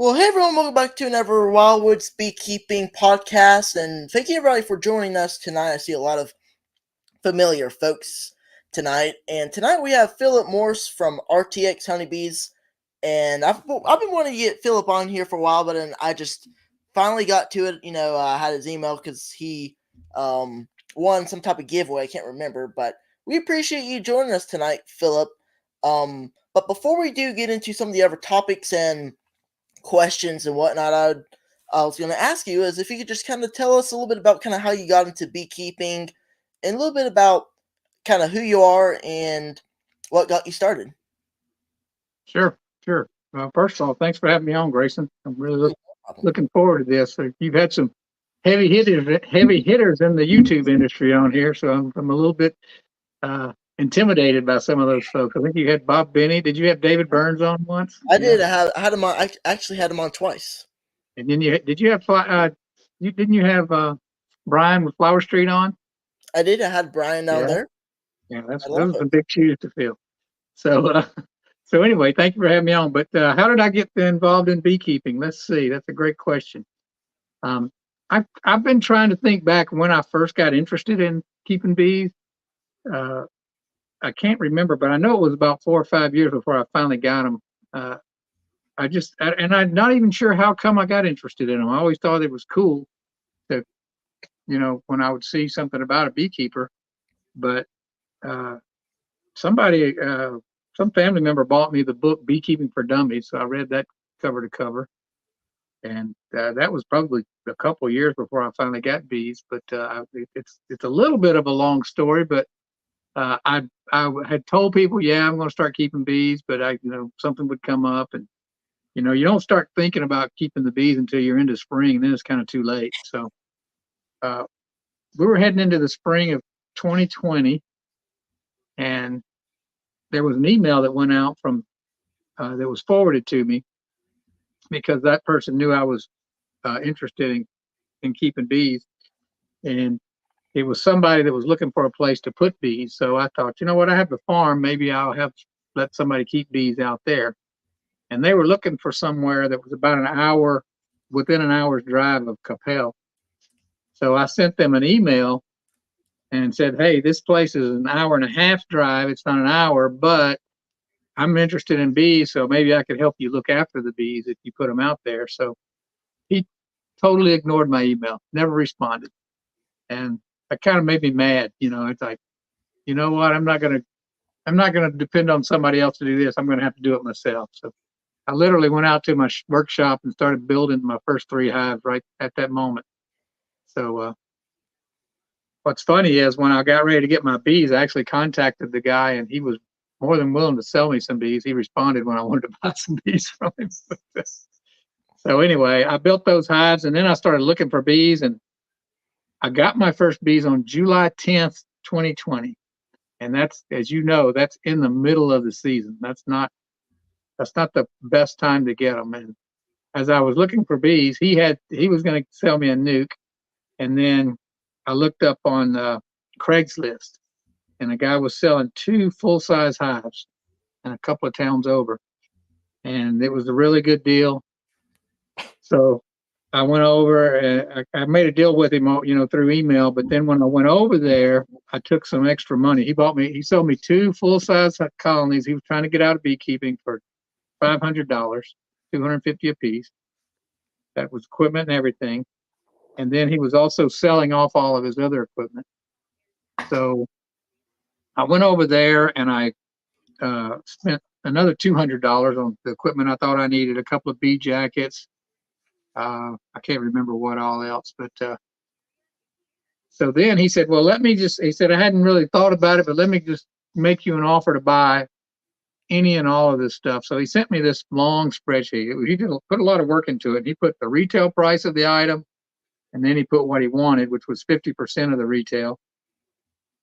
Well, hey everyone, welcome back to another Wildwoods Beekeeping podcast, and thank you everybody for joining us tonight. I see a lot of familiar folks tonight, and tonight we have Philip Morse from RTX Honeybees, and I've been wanting to get Philip on here for a while, but then I just finally got to it. I had his email because he won some type of giveaway. I can't remember, but we appreciate you joining us tonight, Philip. But before we do get into some of the other topics and questions and whatnot, I was going to ask you is if you could just kind of tell us a little bit about kind of how you got into beekeeping and a little bit about kind of who you are and what got you started. Sure. First of all, thanks for having me on, Grayson. I'm really looking forward to this. You've had some heavy hitters in the YouTube industry on here, so I'm a little bit intimidated by some of those folks. I think you had Bob Benny. Did you have David Burns on once? I did. I had him on. I actually had him on twice. And then didn't you have Brian with Flower Street on? I did. I had Brian down there. Yeah, those are big shoes to fill. So anyway, thank you for having me on. But how did I get involved in beekeeping? Let's see. That's a great question. I've been trying to think back when I first got interested in keeping bees. I can't remember, but I know it was about 4 or 5 years before I finally got them. I'm not even sure how come I got interested in them. I always thought it was cool to, when I would see something about a beekeeper, but some family member bought me the book Beekeeping for Dummies, so I read that cover to cover, and that was probably a couple of years before I finally got bees. But it's a little bit of a long story, but I had told people, I'm going to start keeping bees, but something would come up, and you don't start thinking about keeping the bees until you're into spring, and then it's kind of too late. So we were heading into the spring of 2020, and there was an email that went out from that was forwarded to me because that person knew I was interested in keeping bees, and it was somebody that was looking for a place to put bees. So I thought, I have a farm, maybe I'll let somebody keep bees out there. And they were looking for somewhere that was about within an hour's drive of Capel. So I sent them an email and said, hey, this place is an hour and a half drive. It's not an hour, but I'm interested in bees, so maybe I could help you look after the bees if you put them out there. So he totally ignored my email, never responded. And that kind of made me mad. It's like, you know what? I'm not gonna depend on somebody else to do this. I'm gonna have to do it myself. So I literally went out to my workshop and started building my first 3 hives right at that moment. So what's funny is when I got ready to get my bees, I actually contacted the guy, and he was more than willing to sell me some bees. He responded when I wanted to buy some bees from him. So anyway, I built those hives, and then I started looking for bees, and I got my first bees on July 10th, 2020. And that's, as you know, that's in the middle of the season. That's not the best time to get them. And as I was looking for bees, he was going to sell me a nuke. And then I looked up on Craigslist, and a guy was selling 2 full-size hives in a couple of towns over. And it was a really good deal. So I went over and I made a deal with him, through email. But then when I went over there, I took some extra money. He sold me 2 full-size colonies. He was trying to get out of beekeeping for $500, $250 a piece. That was equipment and everything. And then he was also selling off all of his other equipment. So I went over there and I spent another $200 on the equipment I thought I needed, a couple of bee jackets. I can't remember what all else, but so then he said, well, he said, I hadn't really thought about it, but let me just make you an offer to buy any and all of this stuff. So he sent me this long spreadsheet. He did put a lot of work into it. He put the retail price of the item, and then he put what he wanted, which was 50% of the retail.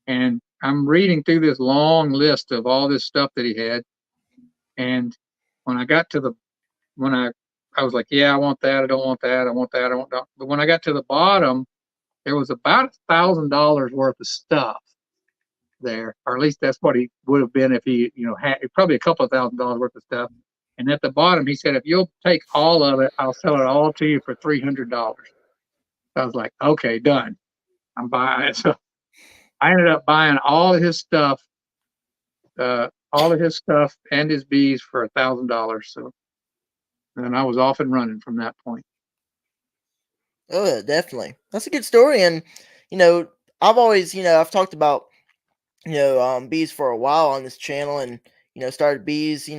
And I'm reading through this long list of all this stuff that he had. And when I got to I was like, yeah, I want that. I don't want that. I want that. I want that. But when I got to the bottom, there was about $1,000 worth of stuff there, or at least that's what he would have been if he, had probably a couple of $1,000 worth of stuff. And at the bottom, he said, if you'll take all of it, I'll sell it all to you for $300. I was like, okay, done. I'm buying it. So I ended up buying all of his stuff and his bees for $1,000. So, and I was off and running from that point. Oh, yeah, definitely. That's a good story. And, I've always, I've talked about, bees for a while on this channel, and, started bees,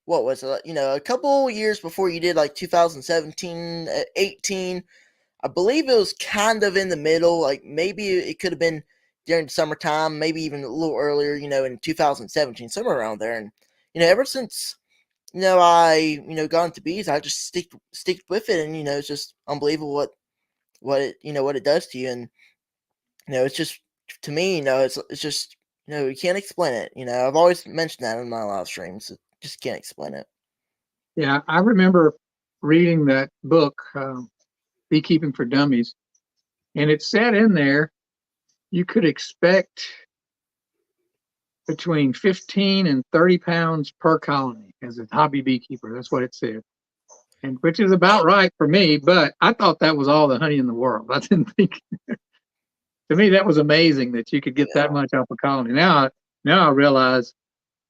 what was it, a couple years before you did, like 2017, 18. I believe it was kind of in the middle. Like maybe it could have been during the summertime, maybe even a little earlier, in 2017, somewhere around there. And, ever since, got into bees, I just stick with it. And, it's just unbelievable what it does to you. And, it's just, to me, it's just, you can't explain it. I've always mentioned that in my live streams. Just can't explain it. Yeah, I remember reading that book, Beekeeping for Dummies, and it said in there you could expect between 15 and 30 pounds per colony as a hobby beekeeper. That's what it said, and which is about right for me. But I thought that was all the honey in the world. I didn't think. To me, that was amazing that you could get that much off a colony. Now I realize,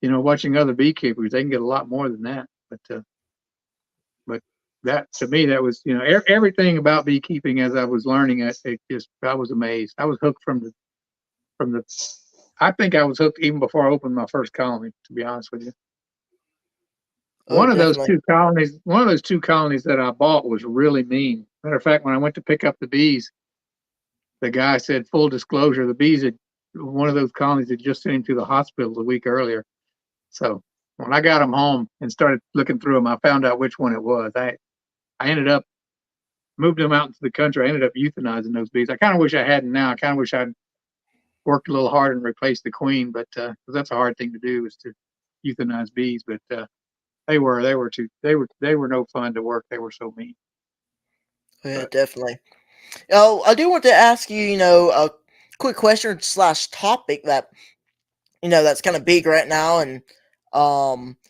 watching other beekeepers, they can get a lot more than that. But that, to me, that was, everything about beekeeping as I was learning it, I was amazed. I was hooked from the. I think I was hooked even before I opened my first colony, to be honest with you. Oh, One of those definitely. two colonies that I bought was really mean. Matter of fact, when I went to pick up the bees, the guy said, full disclosure, one of those colonies had just sent him to the hospital a week earlier. So when I got them home and started looking through them, I found out which one it was. I ended up moved them out into the country. I ended up euthanizing those bees. I kind of wish I hadn't now. I kind of wish I'd worked a little harder and replaced the queen, but because that's a hard thing to do, is to euthanize bees. But they were no fun to work. They were so mean. Yeah, But definitely. Oh, I do want to ask you, a quick question slash topic that that's kind of big right now, and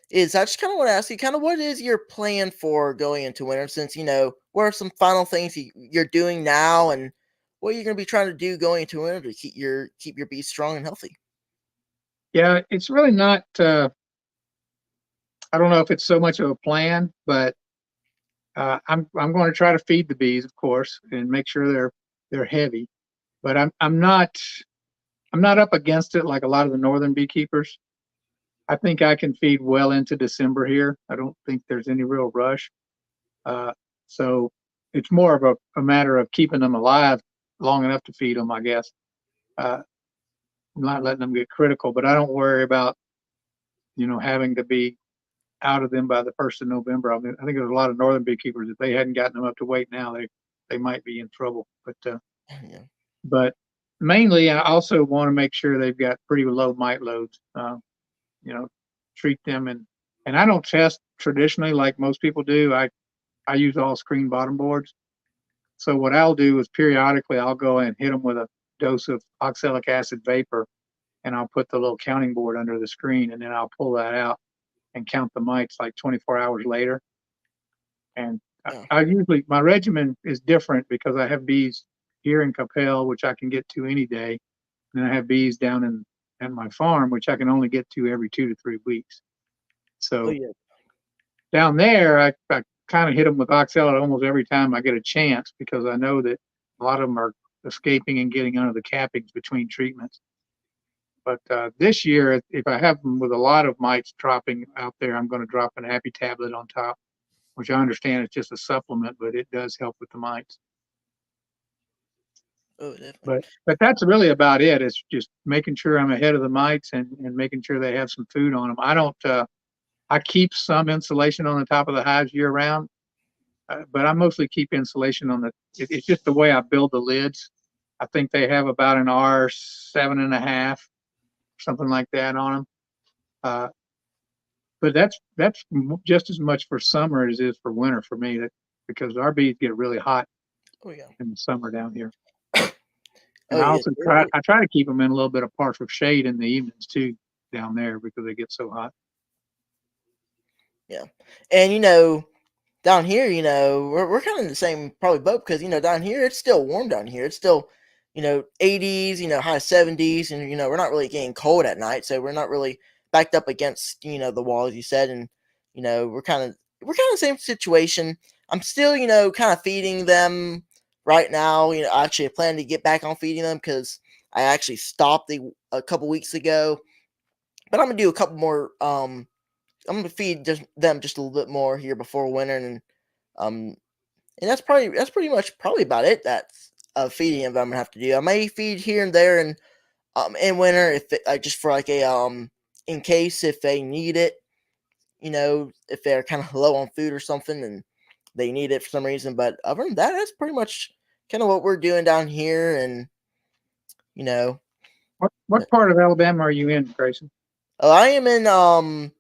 is I just kind of want to ask you, kind of what is your plan for going into winter? Since what are some final things you're doing now, and what are you going to be trying to do going into winter to keep your bees strong and healthy? yeah, it's really not. I don't know if it's so much of a plan, but I'm going to try to feed the bees, of course, and make sure they're heavy. But I'm not up against it like a lot of the northern beekeepers. I think I can feed well into December here. I don't think there's any real rush. So it's more of a matter of keeping them alive long enough to feed them, I guess. Uh, not letting them get critical, but I don't worry about having to be out of them by the 1st of November. I mean, I think there's a lot of northern beekeepers, if they hadn't gotten them up to weight now, they might be in trouble. Yeah. But mainly, I also want to make sure they've got pretty low mite loads. You know, treat them, and I don't test traditionally like most people do. I use all screen bottom boards. So what I'll do is periodically I'll go and hit them with a dose of oxalic acid vapor, and I'll put the little counting board under the screen, and then I'll pull that out and count the mites like 24 hours later. And Yeah. I usually, my regimen is different because I have bees here in Capel, which I can get to any day. And I have bees down at my farm, which I can only get to every 2 to 3 weeks. Oh So yeah. down there, I kind of hit them with oxalate almost every time I get a chance, because I know that a lot of them are escaping and getting under the cappings between treatments. But this year, if I have them with a lot of mites dropping out there, I'm going to drop an Happy tablet on top, which I understand is just a supplement, but it does help with the mites. Oh, definitely. But that's really about it. It's just making sure I'm ahead of the mites and making sure they have some food on them. I don't. I keep some insulation on the top of the hives year round, but I mostly keep insulation on the. It's just the way I build the lids. I think they have about an R7.5, something like that on them. Uh, but that's just as much for summer as it is for winter for me. That because our bees get really hot Oh yeah. in the summer down here. And Oh I yeah. also try to keep them in a little bit of partial shade in the evenings too down there because they get so hot. Yeah. And down here, we're kind of in the same probably boat because down here it's still warm down here. It's still 80s, high 70s, and we're not really getting cold at night, so we're not really backed up against the wall as you said, and we're kind of the same situation. I'm still kind of feeding them right now. I actually plan to get back on feeding them because I actually stopped a couple weeks ago, but I'm gonna do a couple more. I'm gonna feed them just a little bit more here before winter, um, and that's pretty much probably about it. That's feeding them I'm gonna have to do. I may feed here and there, and in winter if just for like a in case if they need it, if they're kind of low on food or something and they need it for some reason. But other than that, that's pretty much kind of what we're doing down here, and you know, What part of Alabama are you in, Grayson? I am in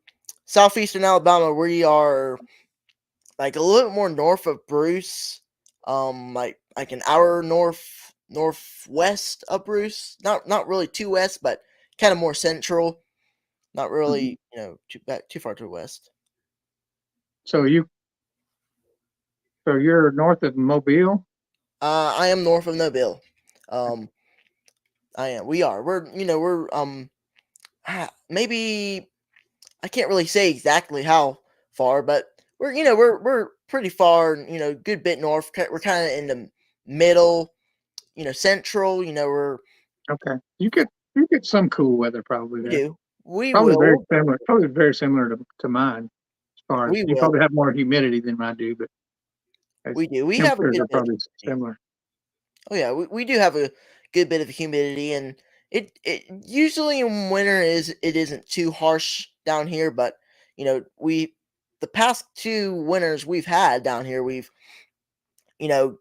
southeastern Alabama. We are like a little bit more north of Bruce, like an hour northwest of Bruce. Not really too west, but kind of more central. Not Mhm. really, too far to the west. So you so you're north of Mobile. I am north of Mobile. Um, I am. We are. We're maybe I can't really say exactly how far, but we're pretty far. Good bit north. We're kind of in the middle. Central. Okay, you get some cool weather probably We there. do. We Probably very will. similar. Probably very similar to mine. As far as We you will. probably have more humidity than I do, but We do. We have a temperatures good are bit of probably humidity. similar. Oh yeah, we do have a good bit of humidity, and it usually in winter it isn't too harsh down here, but we the past two winters we've had down here you know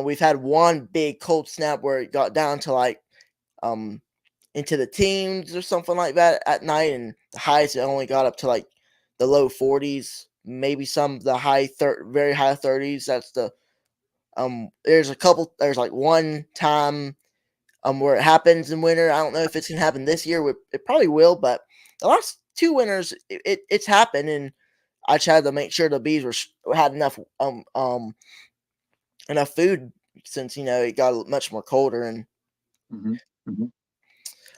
we've had one big cold snap where it got down to like um into the teens or something like that at night, and the highs it only got up to like the low 40s, maybe some of the very high 30s. That's the there's like one time where it happens in winter. I don't know if it's gonna happen this year. It probably will, but the last two winters it's happened, and I just had to make sure the bees had enough food since it got much more colder. And Hmm. Hmm.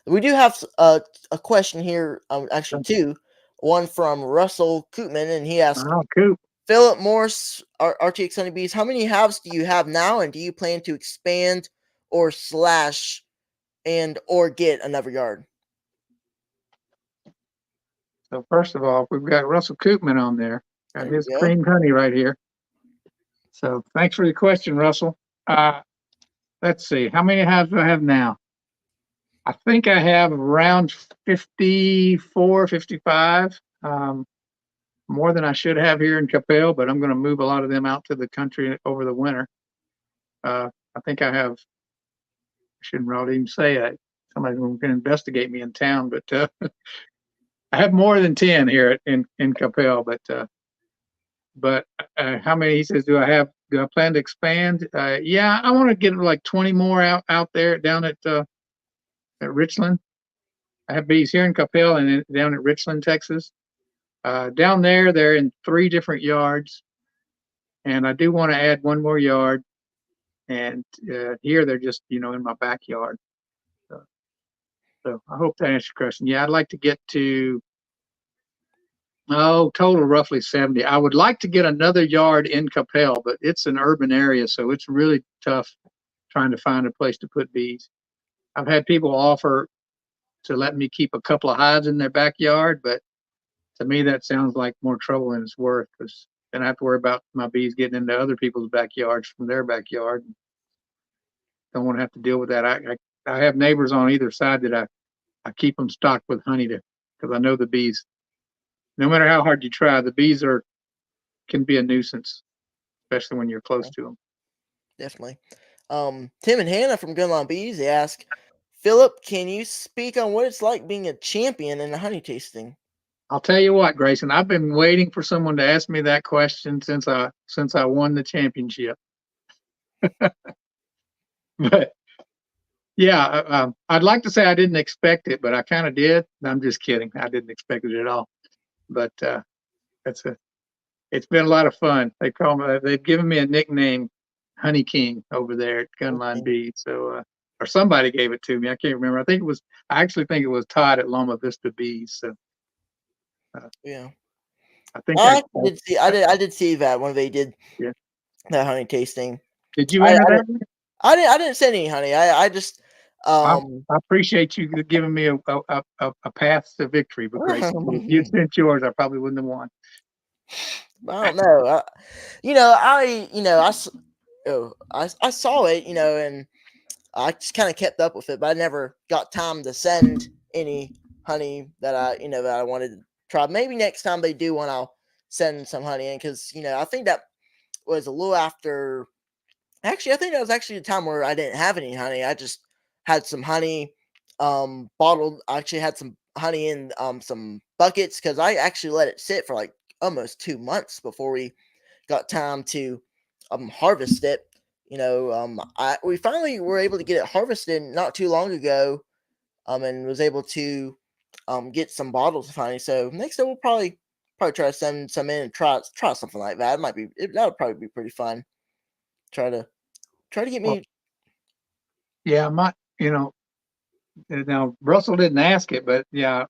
we do have a question here, actually two. One from Russell Koopman, and he asked, Oh, cool. Philip Morse, RTX Honeybees, how many halves do you have now, and do you plan to expand or slash and or get another yard? So first of all, we've got Russell Koopman on there. Got There we his go. creamed honey right here. So thanks for the question, Russell. Let's see, how many hives do I have now? I think I have around 54, 55. More than I should have here in Capel, but I'm going to move a lot of them out to the country over the winter. I think I have, I shouldn't really even say that. Somebody's going to investigate me in town, but I have more than 10 here in Capel, but how many, he says, do I plan to expand? Yeah, I want to get like 20 more out there down at Richland. I have bees here in Capel and down at Richland, Texas. Down there, they're in 3 different yards, and I do want to add one more yard. And here they're just in my backyard. So, so I hope that answers your question. Yeah, I'd like to get to total roughly 70. I would like to get another yard in Capel, but it's an urban area, so it's really tough trying to find a place to put bees. I've had people offer to let me keep a couple of hives in their backyard, but to me that sounds like more trouble than it's worth, because then I have to worry about my bees getting into other people's backyards from their backyard. Don't want to have to deal with that. I have neighbors on either side that I keep them stocked with honey to, because I know the bees. No matter how hard you try, the bees can be a nuisance, especially when you're close to them. Definitely. Tim and Hannah from Gunline Bees, they ask, Philip, can you speak on what it's like being a champion in the honey tasting? I'll tell you what, Grayson, I've been waiting for someone to ask me that question since I won the championship. But yeah, I'd like to say I didn't expect it, but I kind of did. I'm just kidding. I didn't expect it at all. But it's been a lot of fun. They've given me a nickname, Honey King, over there at Gunline Bees. So or somebody gave it to me. I can't remember. I actually think it was Todd at Loma Vista Bees. So Yeah. I think I did see that when they did yeah. that honey tasting. Did you enter that? I didn't send any honey. I just I appreciate you giving me a path to victory, but Grayson, if you sent yours, I probably wouldn't have won. I don't know. I saw it, and I just kind of kept up with it, but I never got time to send any honey that I wanted to try. Maybe next time they do one, I'll send some honey in, because I think that was a little after. Actually, I think that was actually the time where I didn't have any honey. I just had some honey bottled. I actually had some honey in some buckets, because I actually let it sit for like almost 2 months before we got time to harvest it. We finally were able to get it harvested not too long ago, and was able to get some bottles of honey. So next time we'll probably try to send some in and try something like that. That would probably be pretty fun. Try to get me. Yeah, now Russell didn't ask it, but yeah,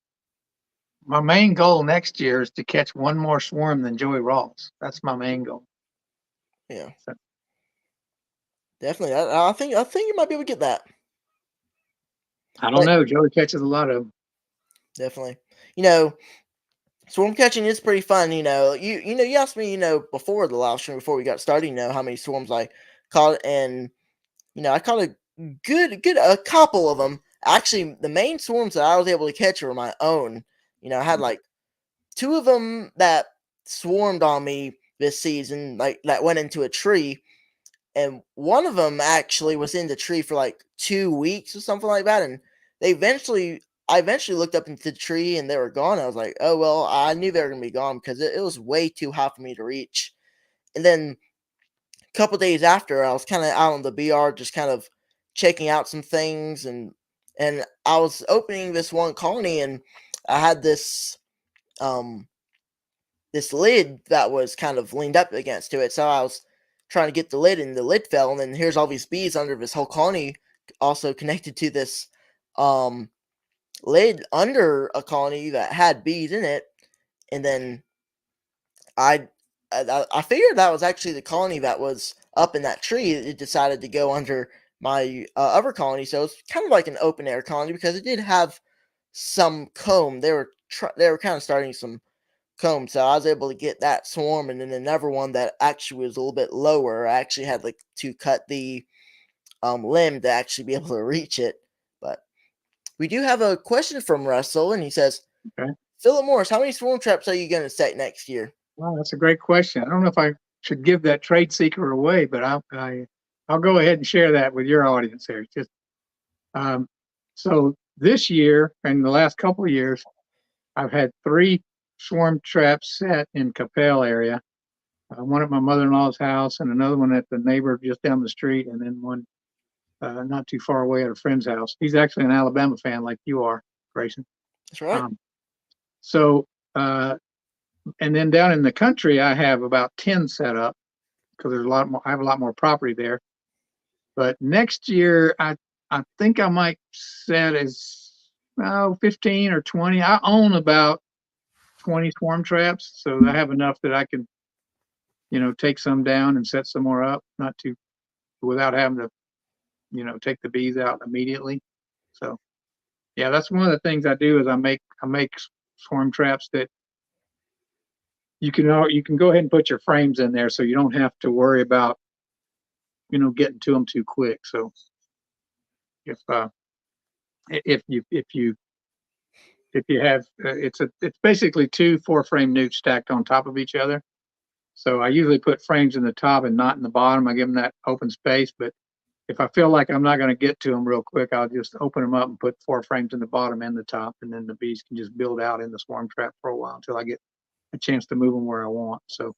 my main goal next year is to catch one more swarm than Joey Ross. That's my main goal. Yeah, so, definitely. I think you might be able to get that. I don't know. Joey catches a lot of them. Definitely. Swarm catching is pretty fun. You asked me, before the live stream, before we got started, how many swarms I caught, and I caught a good a couple of them. Actually, the main swarms that I was able to catch were my own. I had like two of them that swarmed on me this season, like that went into a tree, and one of them actually was in the tree for like 2 weeks or something like that, and I eventually looked up into the tree and they were gone. I was like, oh well, I knew they were gonna be gone because it was way too high for me to reach. And then a couple days after, I was kind of out on the BR, just kind of checking out some things, and I was opening this one colony, and I had this lid that was kind of leaned up against to it. So I was trying to get the lid, and the lid fell, and then here's all these bees under this whole colony, also connected to this lid under a colony that had bees in it. And then I figured that was actually the colony that was up in that tree. It decided to go under my other colony, so it's kind of like an open air colony, because it did have some comb. They were kind of starting some comb, so I was able to get that swarm. And then another one that actually was a little bit lower, I actually had like to cut the limb to actually be able to reach it. But we do have a question from Russell, and he says, Okay. Philip Morris, how many swarm traps are you going to set next year? Well, that's a great question. I don't know if I should give that trade secret away, but I'll go ahead and share that with your audience here. Just so this year and the last couple of years, I've had 3 swarm traps set in Capel area. One at my mother-in-law's house, and another one at the neighbor just down the street, and then one not too far away at a friend's house. He's actually an Alabama fan, like you are, Grayson. That's right. So, and then down in the country, I have about 10 set up, because there's a lot more. I have a lot more property there. But next year, I think I might set as 15 or 20. I own about 20 swarm traps, so I have enough that I can, take some down and set some more up, not too, without having to, take the bees out immediately. So, Yeah, that's one of the things I do is I make swarm traps that you can go ahead and put your frames in there, so you don't have to worry about getting to them too quick. So if if you if you if you have it's basically two 4-frame newts stacked on top of each other. So I usually put frames in the top and not in the bottom. I give them that open space, but if I feel like I'm not going to get to them real quick, I'll just open them up and put 4 frames in the bottom and the top, and then the bees can just build out in the swarm trap for a while until I get a chance to move them where I want. So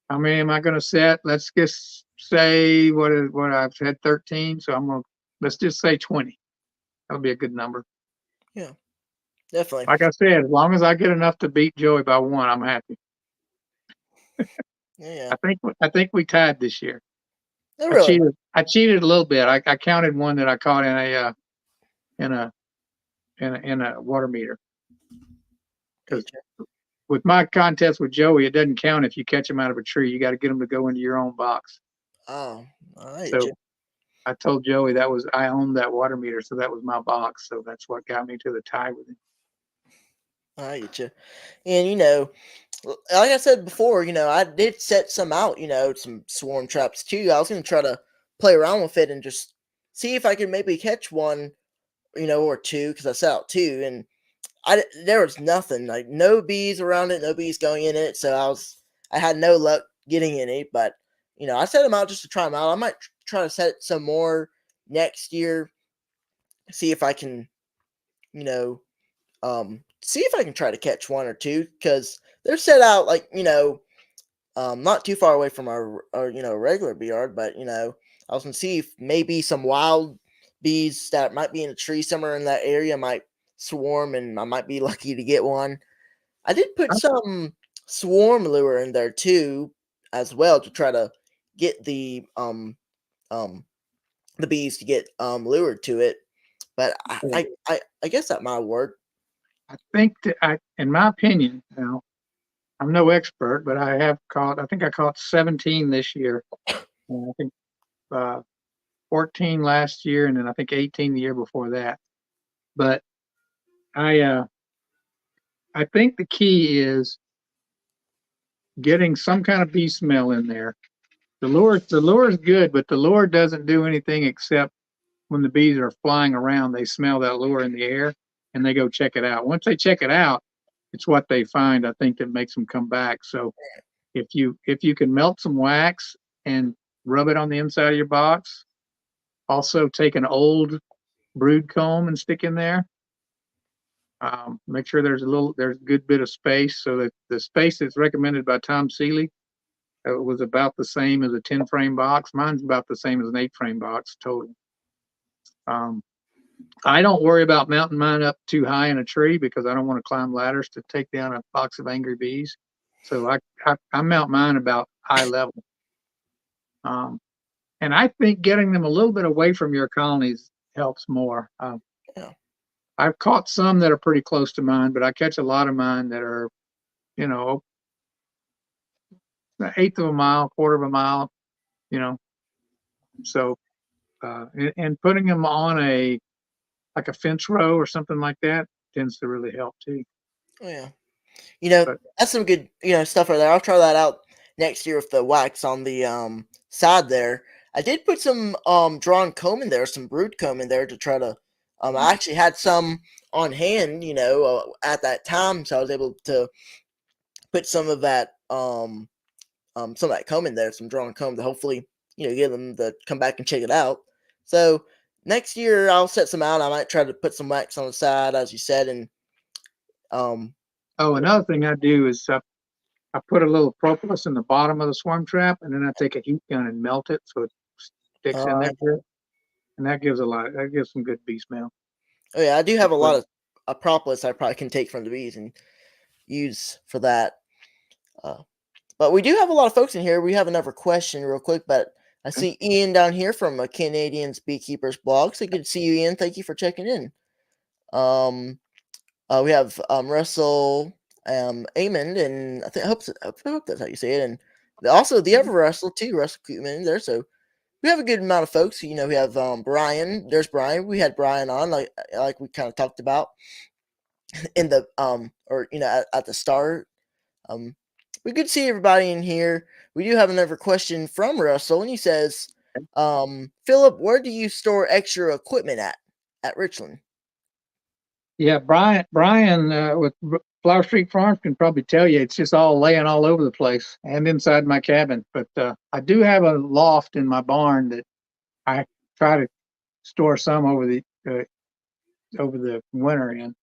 how many am I going to set? Let's just say what I've said 13. So let's just say 20. That'll be a good number. Yeah, definitely. Like I said, as long as I get enough to beat Joey by one, I'm happy. Yeah, I think we tied this year. not I really. cheated. I cheated a little bit. I counted one that I caught in a in a water meter, because Get you. with my contest with Joey, it doesn't count if you catch him out of a tree. You got to get him to go into your own box. Oh, I get So you. I told Joey I owned that water meter, so that was my box. So that's what got me to the tie with him. I get you. And like I said before, I did set some out. Some swarm traps too. I was gonna try to play around with it and just see if I could maybe catch one, or two, because I set out two, and there was nothing, like no bees around it, no bees going in it. So I had no luck getting any. But I set them out just to try them out. I might try to set some more next year, see if I can, you know, see if I can try to catch one or two, because they're set out like not too far away from our regular bee yard. But I was gonna see if maybe some wild bees that might be in a tree somewhere in that area might swarm, and I might be lucky to get one. I did put some swarm lure in there too, as well, to try to get um the bees to get lured to it. But I guess that might work. I think that in my opinion, now I'm no expert, but I think I caught 17 this year. And I think uh, 14 last year, and then I think 18 the year before that. But I uh, I think the key is getting some kind of bee smell in there. The lure is good, but the lure doesn't do anything except when the bees are flying around, they smell that lure in the air and they go check it out. Once they check it out, it's what they find, I think, that makes them come back. So if you can melt some wax and rub it on the inside of your box, also take an old brood comb and stick in there. Make sure there's a good bit of space, so that the space that's recommended by Tom Seeley was about the same as a 10-frame box. Mine's about the same as an 8-frame box total. Um, I don't worry about mounting mine up too high in a tree because I don't want to climb ladders to take down a box of angry bees. So I mount mine about eye level. Um, and I think getting them a little bit away from your colonies helps more. Yeah, I've caught some that are pretty close to mine, but I catch a lot of mine that are, you know, an eighth of a mile, quarter of a mile, you know. So, and putting them on like a fence row or something like that tends to really help too. oh, yeah. But That's some good stuff right there. I'll try that out next year with the wax on the side there. I did put some drawn comb in there, some brood comb in there, to try to I actually had some on hand, at that time, so I was able to put some of that comb in there, some drawn comb, to hopefully get them to come back and check it out. So next year I'll set some out. I might try to put some wax on the side, as you said, and um oh, another thing I do is I put a little propolis in the bottom of the swarm trap, and then I take a heat gun and melt it so it sticks in there good, and that gives some good bee smell. oh yeah, I do have a But lot of propolis I probably can take from the bees and use for that. Uh, but we do have a lot of folks in here. We have another question real quick, but I see Ian down here from a Canadian's Beekeepers blog. So good to see you, Ian. Thank you for checking in. Um, we have Russell Amond, and I hope that's how you say it. And also the other Russell too, Russell Koopman there. So we have a good amount of folks. We have Brian. There's Brian. We had Brian on, like we kind of talked about in the or at the start. Um, we could see everybody in here. We do have another question from Russell, and he says, "Philip, where do you store extra equipment at Richland?" Yeah, Brian with Flower Street Farms can probably tell you it's just all laying all over the place and inside my cabin. But I do have a loft in my barn that I try to store some over the winter in,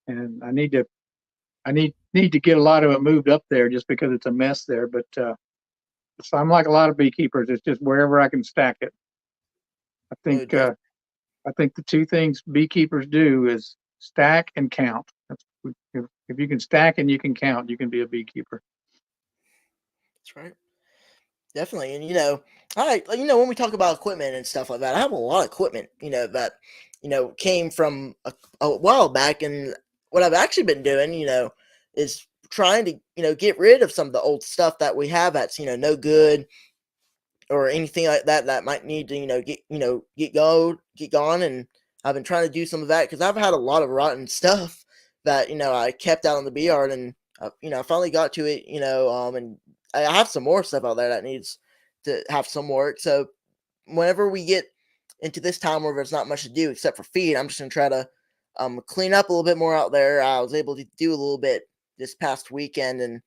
and I need to get a lot of it moved up there just because it's a mess there. But so I'm like a lot of beekeepers; it's just wherever I can stack it. I Oh, think I think the two things beekeepers do is stack and count. If you can stack and you can count, you can be a beekeeper. that's right. Definitely, and when we talk about equipment and stuff like that, I have a lot of equipment, that came from a while back, and what I've actually been doing, is trying to get rid of some of the old stuff that we have that's no good, or anything like that that might need to get gone. And I've been trying to do some of that because I've had a lot of rotten stuff that I kept out in the bee yard, and I finally got to it, and I have some more stuff out there that needs to have some work. So whenever we get into this time where there's not much to do except for feed, I'm just gonna try to clean up a little bit more out there. I was able to do a little bit this past weekend, and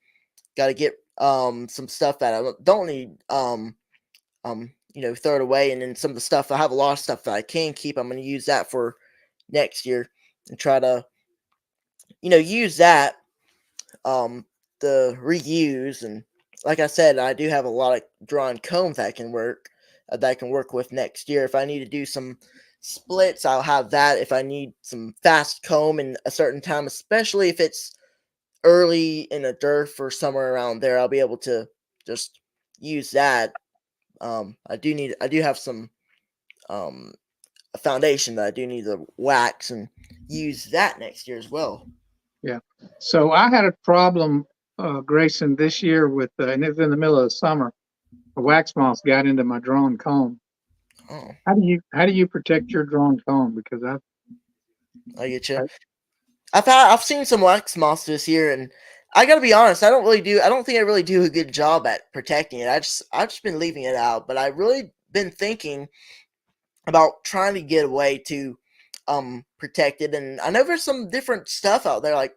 got to get some stuff that I don't need throw it away. And then some of the stuff, I have a lot of stuff that I can keep. I'm going to use that for next year and try to, use that um, the reuse. And like I said, I do have a lot of drawn combs that I can work with next year. If I need to do some splits, I'll have that. If I need some fast comb in a certain time, especially if it's early in the dirt or somewhere around there, I'll be able to just use that. I do have some um, a foundation that I do need to wax and use that next year as well. Yeah. So I had a problem, Grayson, this year and it was in the middle of the summer. A wax moth got into my drawn comb. Oh, How do you protect your drawn comb? Because I get you. I I've seen some wax moths this year, and I gotta be honest. I don't think I really do a good job at protecting it. I've just been leaving it out, but I really been thinking about trying to get a way to protect it. And I know there's some different stuff out there, like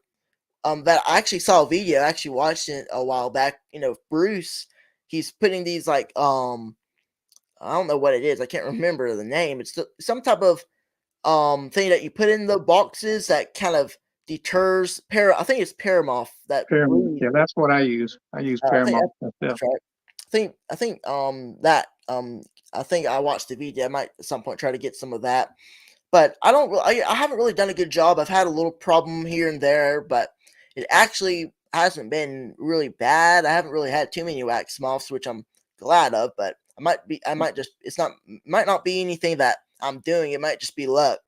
that I actually saw a video. I actually watched it a while back. Bruce, he's putting these like I don't know what it is. I can't remember the name. It's some type of thing that you put in the boxes that kind of deters I think it's paramoth that Paramount. breed. Yeah, that's what I use. I use I think Paramount myself. that's right. I think that I think I watched the video. I might at some point try to get some of that, but I don't. I haven't really done a good job. I've had a little problem here and there, but it actually hasn't been really bad. I haven't really had too many wax moths, which I'm glad of. But I might just. It's not. Might not be anything that I'm doing. It might just be luck.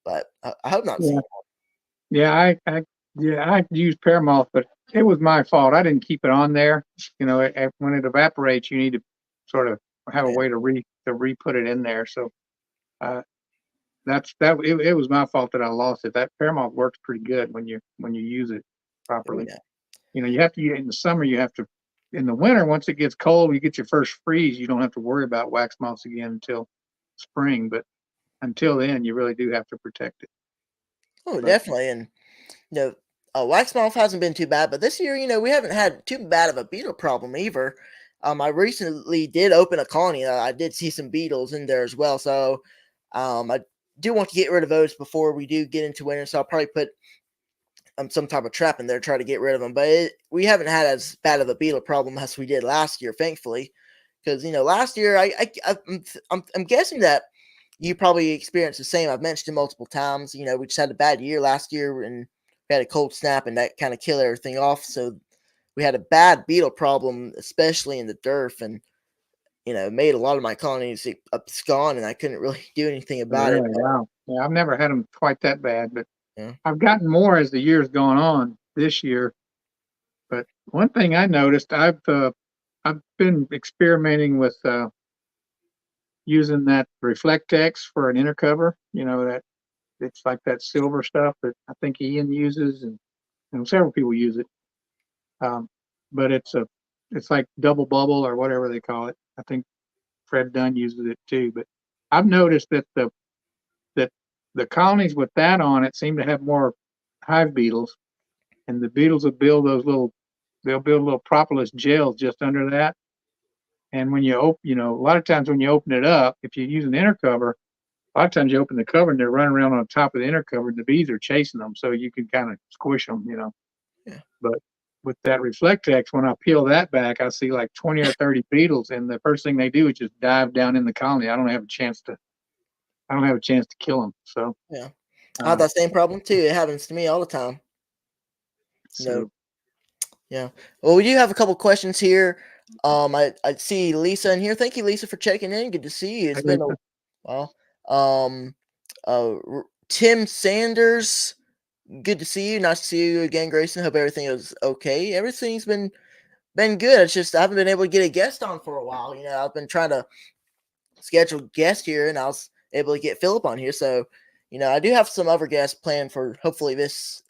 But I hope not Yeah, seeing. yeah, I use Paramount, but it was my fault. I didn't keep it on there. When it evaporates, you need to sort of have a Yeah. way to re-put it in there. So uh, it was my fault that I lost it. That Paramount works pretty good when you use it Oh properly. yeah. You have to in the summer. You have to In the winter. Once it gets cold, you get your first freeze. You don't have to worry about wax moths again until spring. But until then, you really do have to protect it. Oh, But definitely. And wax moth hasn't been too bad, but this year, we haven't had too bad of a beetle problem either. I recently did open a colony. I did see some beetles in there as well, so I do want to get rid of those before we do get into winter. So I'll probably put some type of trap in there to try to get rid of them. But we haven't had as bad of a beetle problem as we did last year, thankfully. Because last year I'm guessing that you probably experienced the same. I've mentioned it multiple times. We just had a bad year last year, and we had a cold snap, and that kind of killed everything off. So we had a bad beetle problem, especially in the turf, and made a lot of my colonies abscond, and I couldn't really do anything about it. really, wow. Yeah, I've never had them quite that bad, but Yeah. I've gotten more as the year's gone on this year. But one thing I noticed, I've been experimenting with using that Reflectex for an inner cover. That it's like that silver stuff that I think Ian uses, and several people use it. Um, but it's like double bubble or whatever they call it. I think Fred Dunn uses it too. But I've noticed that the colonies with that on it seem to have more hive beetles, and the beetles will build they'll build little propolis gels just under that. And when you open, a lot of times when you open it up, if you use an inner cover, a lot of times you open the cover and they're running around on top of the inner cover, and the bees are chasing them, so you can kind of squish them. Yeah. But with that Reflectex, when I peel that back, I see like 20 or 30 beetles, and the first thing they do is just dive down in the colony. I don't have a chance to kill them. So, Yeah. I have uh, that same problem too. It happens to me all the time. You know, so yeah. Well, we do have a couple questions here. I see Lisa in here. Thank you, Lisa, for checking in. Good to see you. It's been a while. Um, Tim Sanders. Good to see you. Nice to see you again, Grayson. Hope everything is okay. Everything's been good. It's just I haven't been able to get a guest on for a while. I've been trying to schedule guests here, and I was able to get Philip on here. So, I do have some other guests planned for hopefully this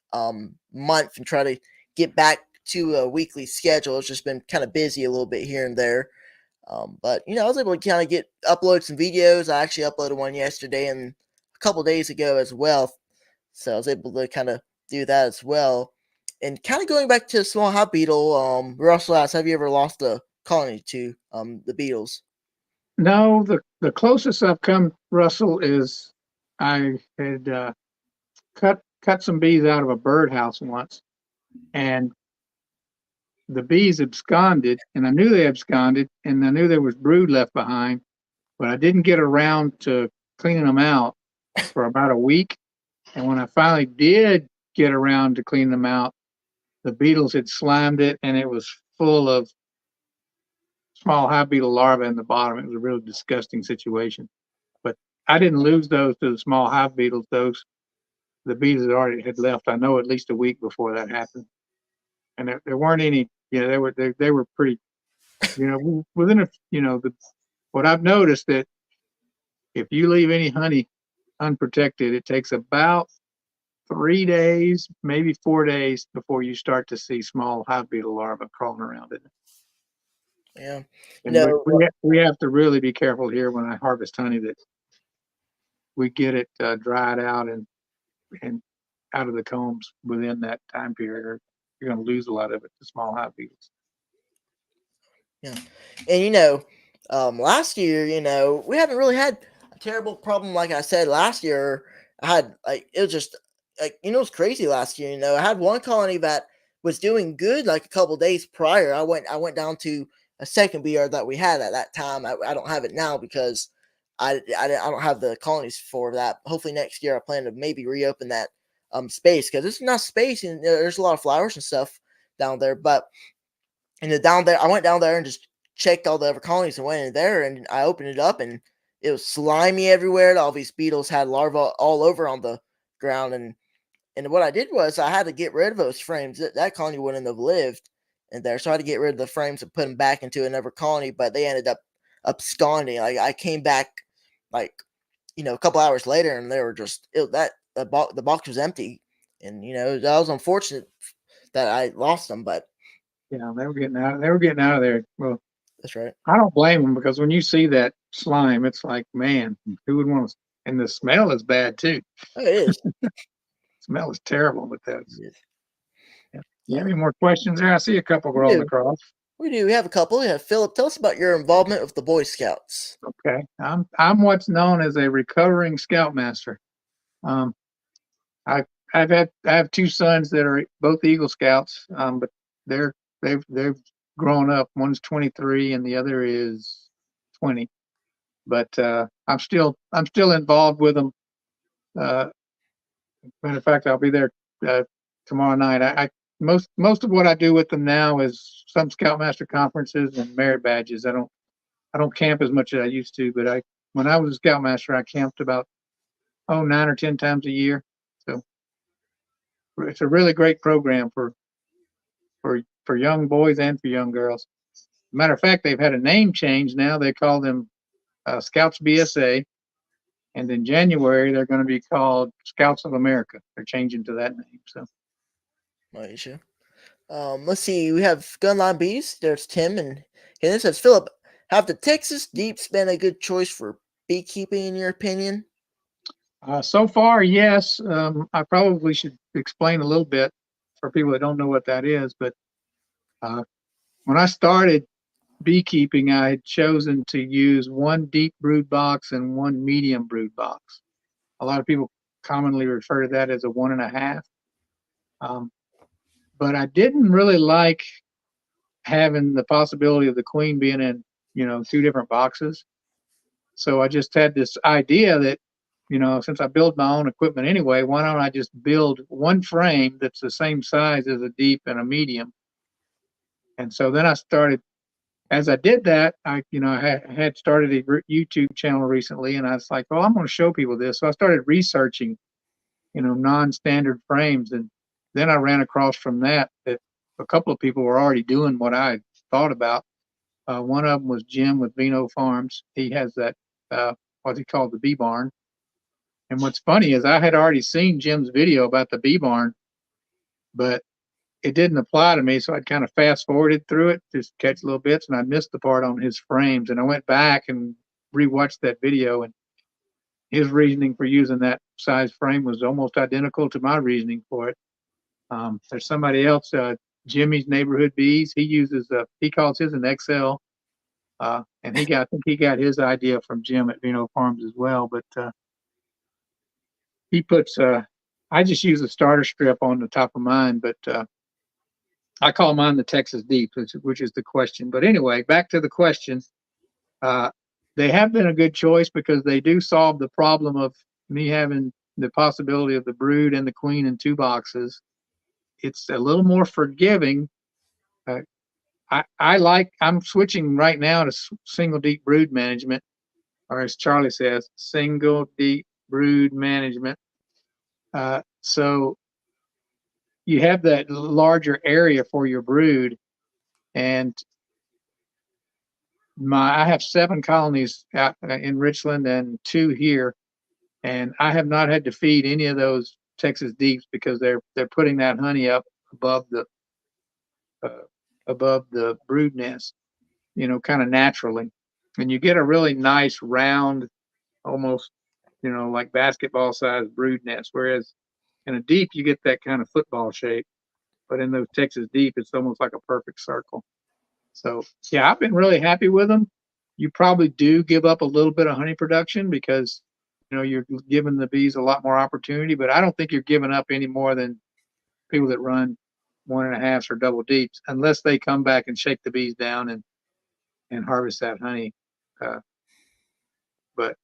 month and try to get back to a weekly schedule. It's just been kind of busy a little bit here and there. But I was able to kind of get upload some videos. I actually uploaded one yesterday and a couple days ago as well. So I was able to kind of do that as well. And kind of going back to small hot beetle, Russell asked, have you ever lost a colony to the beetles? no, the closest I've come, Russell, is I had cut some bees out of a birdhouse once, and the bees absconded, and I knew they absconded, and I knew there was brood left behind, but I didn't get around to cleaning them out for about a week. And when I finally did get around to clean them out, the beetles had slimed it, and it was full of small hive beetle larvae in the bottom. It was a real disgusting situation. But I didn't lose those to the small hive beetles. Those the bees that already had left. I know at least a week before that happened, and there weren't any. They were pretty. Within what I've noticed that if you leave any honey unprotected, it takes about 3 days, maybe 4 days before you start to see small hive beetle larvae crawling around it. Yeah. And we have to really be careful here when I harvest honey that we get it dried out and out of the combs within that time period, or you're going to lose a lot of it to small hive beetles. Yeah. And last year, we haven't really had a terrible problem. Like I said, last year I had it was just it was crazy last year. I had one colony that was doing good like a couple days prior. I went down to a second bee yard that we had at that time. I don't have it now because I don't have the colonies for that. Hopefully next year I plan to maybe reopen that space because it's not space and there's a lot of flowers and stuff down there. But down there, I went down there and just checked all the other colonies and went in there and I opened it up and it was slimy everywhere. All these beetles had larvae all over on the ground and what I did was I had to get rid of those frames. That colony wouldn't have lived in there, so I had to get rid of the frames and put them back into another colony. But they ended up absconding. Like I came back, like a couple hours later, and they were just the box was empty, and that was unfortunate that I lost them. But Yeah, they were getting out. They were getting out of there. Well, that's right. I don't blame them because when you see that slime, it's like, man, who would want to? And the smell is bad too. Oh, it is. Smell is terrible with those. It is. Yeah. You have Yeah, any more questions there? I see a couple we rolling do. across. We do. We have a couple. Yeah, Philip, tell us about your involvement with the Boy Scouts. Okay, I'm what's known as a recovering scoutmaster. Um, I I have two sons that are both Eagle Scouts, but they're they've grown up. One's 23 and the other is 20. But I'm still involved with them. Uh, Matter of fact, I'll be there tomorrow night. Most of what I do with them now is some Scoutmaster conferences and merit badges. I don't camp as much as I used to, but I when I was a Scoutmaster, I camped about 9 or 10 times a year. So it's a really great program for young boys and for young girls. Matter of fact, they've had a name change now. They call them Scouts BSA, and in January they're going to be called Scouts of America. They're changing to that name. So Malaysia. Let's see. We have Gunline Bees. There's Tim, and this says Philip. Have the Texas Deeps been a good choice for beekeeping, in your opinion? so far, yes. I probably should explain a little bit for people that don't know what that is. But uh, when I started beekeeping, I had chosen to use one deep brood box and one medium brood box. A lot of people commonly refer to that as a 1.5. But I didn't really like having the possibility of the queen being in, two different boxes. So I just had this idea that, since I build my own equipment anyway, why don't I just build one frame that's the same size as a deep and a medium? And so then I started, as I did that, I had started a YouTube channel recently, and I was like, well, I'm going to show people this. So I started researching, non-standard frames. And then I ran across from that a couple of people were already doing what I thought about. One of them was Jim with Vino Farms. He has that, what's he called, the bee barn. And what's funny is I had already seen Jim's video about the bee barn, but it didn't apply to me. So I'd kind of fast forwarded through it, just catch little bits, and I missed the part on his frames. And I went back and rewatched that video, and his reasoning for using that size frame was almost identical to my reasoning for it. There's somebody else, Jimmy's Neighborhood Bees. He calls his an XL. And I think he got his idea from Jim at Vino Farms as well. But he puts, I just use a starter strip on the top of mine, but I call mine the Texas Deep, which is the question. But anyway, back to the question. Uh, they have been a good choice because they do solve the problem of me having the possibility of the brood and the queen in two boxes. It's a little more forgiving. Uh, I'm switching right now to single deep brood management, or as Charlie says, single deep brood management. So you have that larger area for your brood, and I have 7 colonies out in Richland and 2 here, and I have not had to feed any of those Texas Deeps because they're putting that honey up above the brood nest, kind of naturally, and you get a really nice round, almost like basketball sized brood nest. Whereas in a deep you get that kind of football shape, but in those Texas Deep it's almost like a perfect circle. So yeah, I've been really happy with them. You probably do give up a little bit of honey production because you're giving the bees a lot more opportunity, but I don't think you're giving up any more than people that run 1.5s or double deeps, unless they come back and shake the bees down and harvest that honey. Uh, but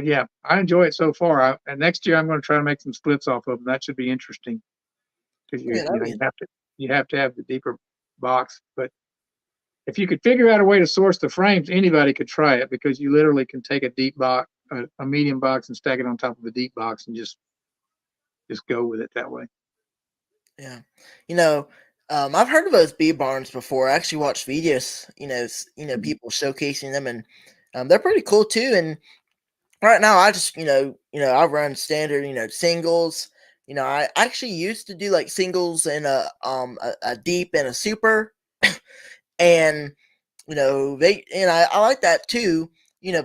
yeah, I enjoy it so far. And next year I'm going to try to make some splits off of them. That should be interesting because Yeah, you have to have the deeper box. But if you could figure out a way to source the frames, anybody could try it because you literally can take a deep box, a medium box, and stack it on top of a deep box and just go with it that way. yeah. You know, I've heard of those bee barns before. I actually watched videos. People showcasing them, and they're pretty cool too. And right now, I just I run standard singles. I actually used to do like singles and a deep and a super, and I like that too.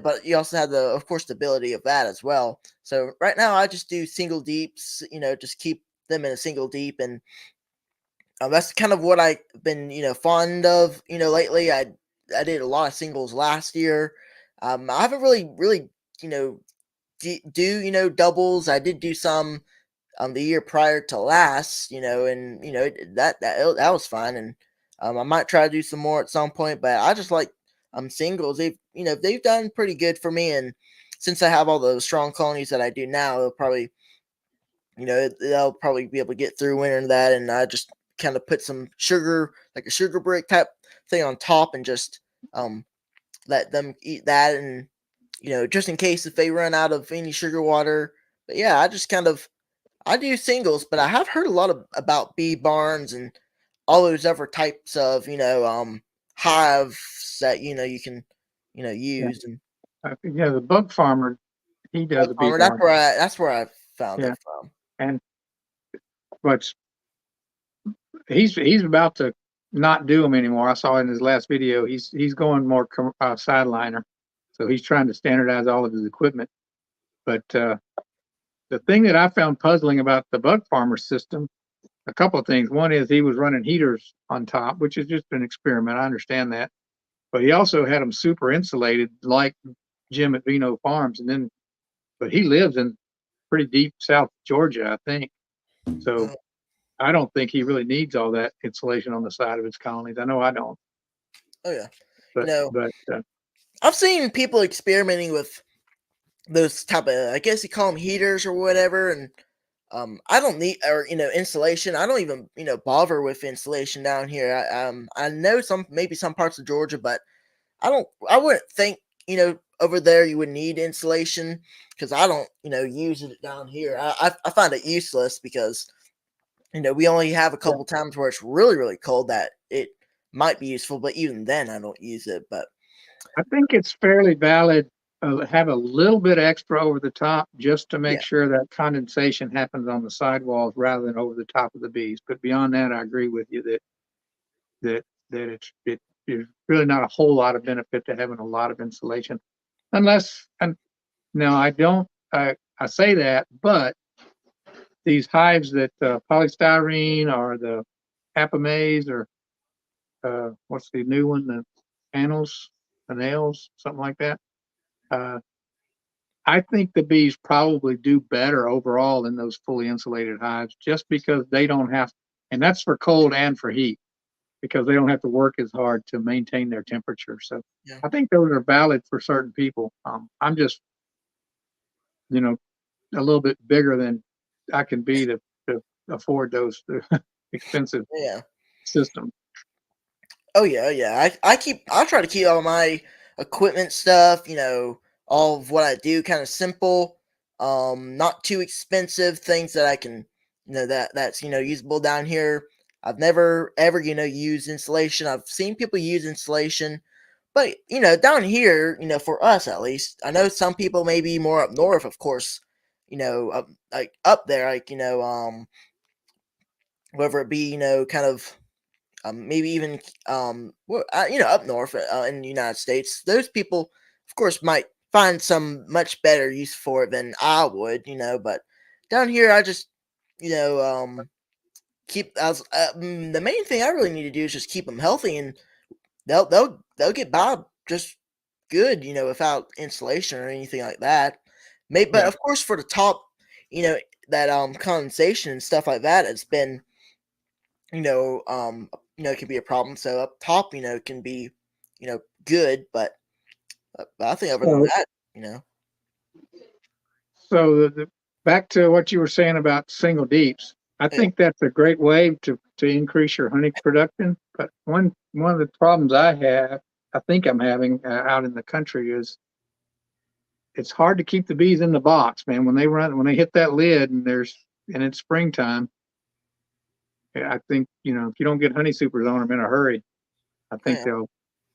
But you also have of course the ability of that as well. So right now I just do single deeps, just keep them in a single deep, and that's kind of what I've been fond of lately. I did a lot of singles last year. I haven't really you know do doubles. I did do some the year prior to last, and that was fun, and I might try to do some more at some point. But I just like singles. They've done pretty good for me, and since I have all those strong colonies that I do now, they'll probably be able to get through winter and that, and I just kind of put some sugar, like a sugar brick type thing on top, and just let them eat that, and just in case if they run out of any sugar water. But yeah, I do singles, but I have heard a lot about bee barns and all those other types of hives that you can Yeah. use. And Yeah, the bug farmer, he does Bug a bee farmer. farm. That's where I found Yeah, it from. and but he's about to not do them anymore. I saw in his last video he's going more sideliner, so he's trying to standardize all of his equipment. But the thing that I found puzzling about the bug farmer system, a couple of things. One is he was running heaters on top, which is just an experiment. I understand that, but he also had them super insulated, like Jim at Vino Farms, and then but he lives in pretty deep South Georgia, I think. So Uh, I don't think he really needs all that insulation on the side of his colonies. I know I don't, oh yeah, you but know, but I've seen people experimenting with those type of, I guess you call them heaters or whatever, and I don't need, or insulation. I don't even bother with insulation down here. I know some, maybe some parts of Georgia, but I wouldn't think over there you would need insulation because I don't use it down here. I find it useless because we only have a yeah, couple times where it's really really cold that it might be useful, but even then I don't use it. But I think it's fairly valid. Have a little bit extra over the top just to make yeah, sure that condensation happens on the sidewalls rather than over the top of the bees. But beyond that, I agree with you that that it's really not a whole lot of benefit to having a lot of insulation, unless and now I don't I say that, but these hives that polystyrene or the apamaze or what's the new one, the panels, the nails, something like that. Uh, I think the bees probably do better overall in those fully insulated hives just because they don't have, and that's for cold and for heat, because they don't have to work as hard to maintain their temperature. So yeah, I think those are valid for certain people. I'm just, you know, a little bit bigger than I can be to afford those expensive yeah. systems. Oh yeah, oh, yeah. I try to keep all my equipment stuff, all of what I do kind of simple, not too expensive, things that I can, that's usable down here. I've never ever, used insulation. I've seen people use insulation, but down here, for us at least, I know some people may be more up north, of course, like up there, like, whether it be, kind of maybe even up north in the United States, those people, of course, might find some much better use for it than I would, But down here, I just you know keep. The main thing I really need to do is just keep them healthy, and they'll get by just good, without insulation or anything like that. Maybe, but Yeah. of course, for the top, that condensation and stuff like that has been it can be a problem. So up top, can be, good, but I think other than So, that, so back to what you were saying about single deeps. I yeah, think that's a great way to increase your honey production. But one of the problems I think I'm having out in the country is it's hard to keep the bees in the box, man. When they hit that lid and it's springtime, I think if you don't get honey supers on them in a hurry, I oh, think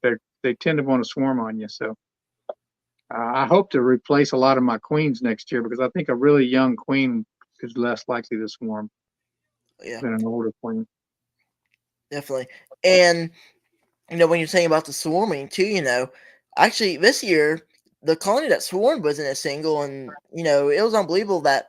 yeah, they tend to want to swarm on you. So I hope to replace a lot of my queens next year because I think a really young queen is less likely to swarm yeah, than an older queen. definitely. And when you're saying about the swarming too, actually this year the colony that swarmed wasn't a single, and it was unbelievable that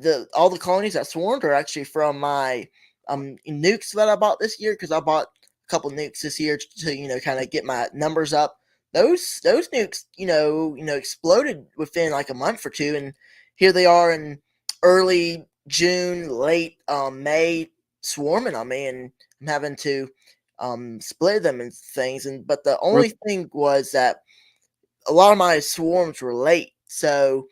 the all the colonies that swarmed are actually from my nukes that I bought this year, because I bought a couple nukes this year to kind of get my numbers up. Those nukes exploded within like a month or two, and here they are in early June, late May, swarming on me, and I'm having to split them and things. And but the Well, only thing was that a lot of my swarms were late, so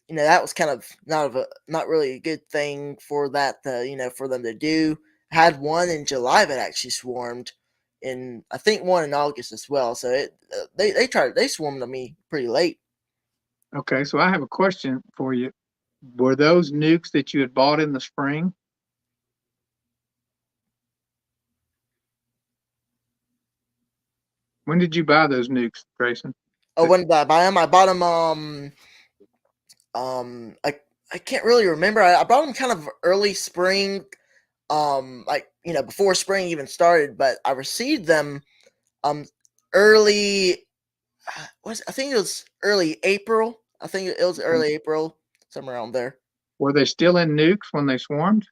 that was kind of not really a good thing for that to, for them to do. I had one in July that actually swarmed, and I think one in August as well. So they swarmed on me pretty late. okay, so I have a question for you. Were those nukes that you had bought in the spring? When did you buy those nukes, Grayson? Oh, when did I buy them? I bought them. Um, I I can't really remember. I bought them kind of early spring. Like before spring even started. But I received them early. Was I think it was early April. I think it was early April, somewhere around there. Were they still in nukes when they swarmed?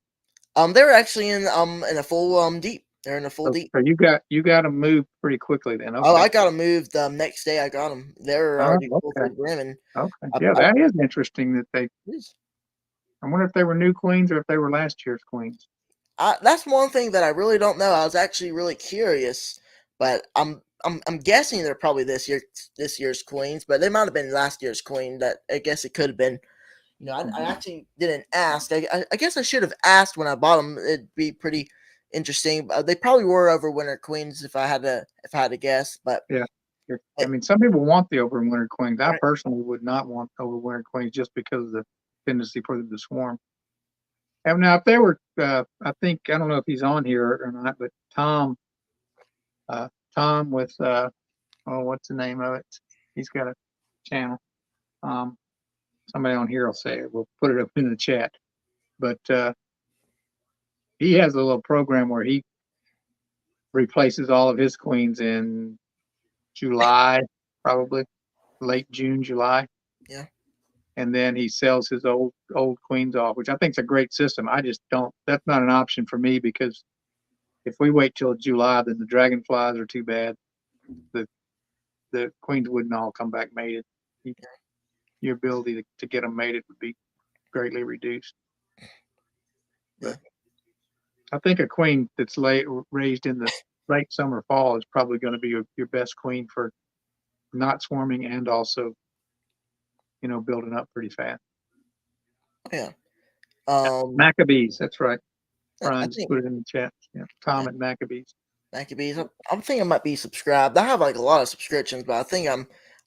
They were actually in a full deep. They're in a full So, deep. so you got them moved pretty quickly then. Oh, Okay. I got them moved next day. I got them. They're Oh, already full to okay. the brim, and Okay. I, Yeah, I that is interesting that they. yes. I wonder if they were new queens or if they were last year's queens. That's one thing that I really don't know. I was actually really curious, but I'm guessing they're probably this year's queens, but they might have been last year's queen. That I guess it could have been. I Mhm. actually didn't ask. I guess I should have asked when I bought them. It'd be pretty interesting. They probably were overwinter queens if I had to guess. But Yeah. Yeah. I it, mean, some people want the overwinter queens. I right, personally would not want overwinter queens just because of the tendency for them to swarm. And now, if they were, I think I don't know if he's on here or not, but uh, Tom with oh, what's the name of it? He's got a channel. Um, Somebody on here will say it. We'll put it up in the chat. But he has a little program where he replaces all of his queens in July, probably late June, July, yeah, and then he sells his old queens off, which I think is a great system. I just don't. That's not an option for me because if we wait till July, then the dragonflies are too bad. The the queens wouldn't all come back mated. Your ability to get them mated would be greatly reduced. yeah, But I think a queen that's raised in the late summer fall is probably going to be your best queen for not swarming and also building up pretty fast. yeah. Maccabees, that's right. I Brian just think put it in the chat. Yeah, Tom at Maccabees. Maccabees. I'm thinking I might be subscribed. I have like a lot of subscriptions, but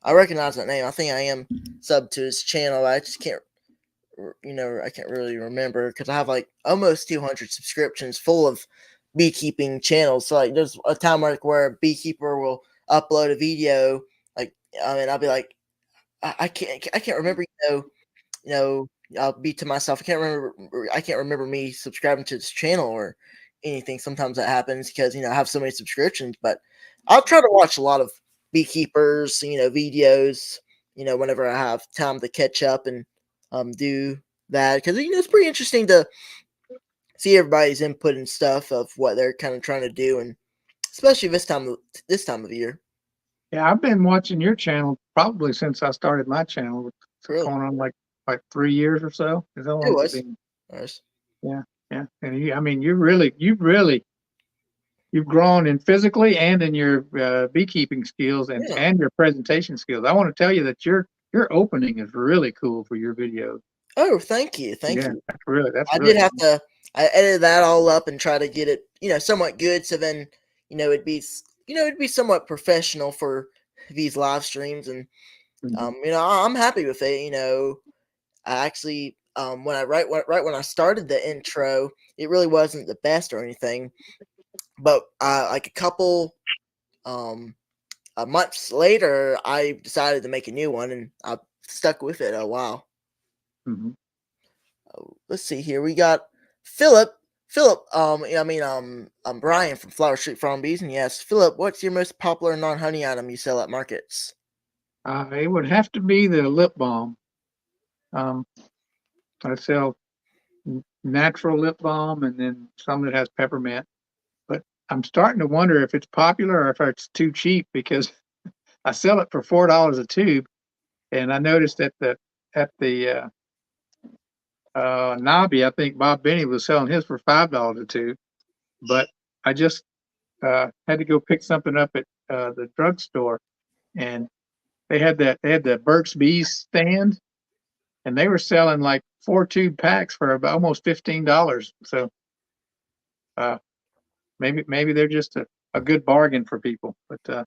I recognize that name. I think I am sub to his channel. I just can't I can't really remember because I have like almost 200 subscriptions full of beekeeping channels. So like there's a time where a beekeeper will upload a video. Like I mean I'll be like I can't remember you know, I'll be to myself. I can't remember me subscribing to this channel or anything. Sometimes that happens because I have so many subscriptions. But I'll try to watch a lot of beekeepers, videos. Whenever I have time to catch up and do that because it's pretty interesting to see everybody's input and stuff of what they're kind of trying to do, and especially this time of year. Yeah, I've been watching your channel probably since I started my channel. It's Really, going on like 3 years or so. Is how it long has it was. been? Nice. Yeah, yeah. And I mean, you've grown in physically and in your beekeeping skills and Yeah. and your presentation skills. I want to tell you that your opening is really cool for your videos. Oh, thank you, thank Yeah, you. that's I did really have cool. to. I edited that all up and try to get it, somewhat good. So then, it'd be somewhat professional for these live streams, and Mhm. I'm happy with it. I actually, right when I started the intro, it really wasn't the best or anything, but like a couple months later, I decided to make a new one, and I stuck with it a while. Mhm. Let's see here. We got Philip. Philip, Brian from Flower Street Farm Bees, and yes, Philip, what's your most popular non-honey item you sell at markets? It would have to be the lip balm. Um, I sell natural lip balm and then some that has peppermint. But I'm starting to wonder if it's popular or if it's too cheap because I sell it for $4 a tube, and I noticed at the Nobby, I think Bob Benny was selling his for $5 a tube. But I just had to go pick something up at the drugstore, and they had the Burt's Bees stand, and they were selling like 4 tube packs for about almost $15. So uh, maybe they're just a good bargain for people. But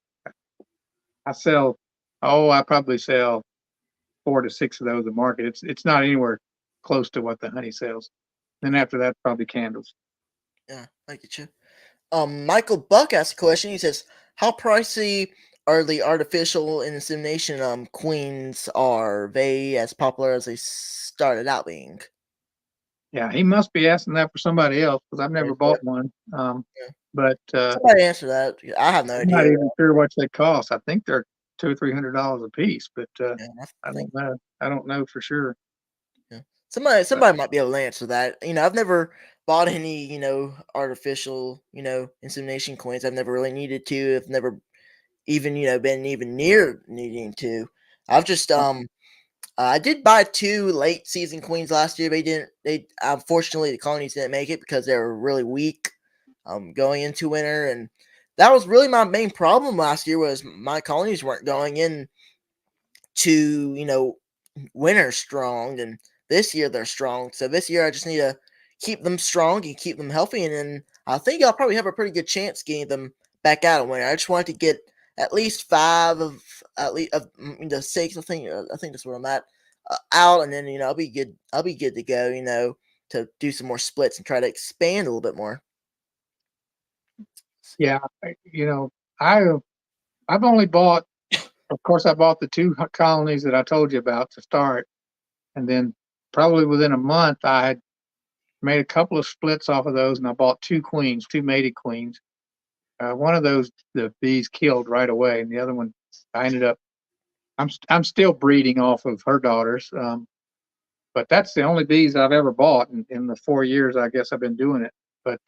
I sell, I probably sell 4 to 6 of those a market. It's not anywhere close to what the honey sells. Then after that, probably candles. Yeah, I get you. Michael Buck asked a question. He says, "How pricey are the artificial insemination queens, are they as popular as they started out being? Yeah, he must be asking that for somebody else because I've never Is it- bought one. yeah. But Somebody answer that. I have no I'm not idea. even sure what they cost. I think they're $200 or $300 a piece, but Yeah, I I think don't know. I don't know for sure. yeah. Somebody But somebody might be able to answer that. I've never bought any, artificial, insemination coins. I've never really needed to. I've never even, been even near needing to. I've just I did buy two late season queens last year. They unfortunately the colonies didn't make it because they were really weak going into winter, and that was really my main problem last year was my colonies weren't going in to, winter strong, and this year they're strong. So this year I just need to keep them strong and keep them healthy, and then I think I'll probably have a pretty good chance getting them back out of winter. I just wanted to get at least five of at least of the six. I think that's where I'm at out, and then I'll be good. I'll be good to go. To do some more splits and try to expand a little bit more. yeah, I I've only bought. Of course, I bought the two colonies that I told you about to start, and then probably within a month, I had made a couple of splits off of those, and I bought two queens, two mated queens. One of those the bees killed right away, and the other one I ended up. I'm still breeding off of her daughters, but that's the only bees I've ever bought in the 4 years I guess I've been doing it. But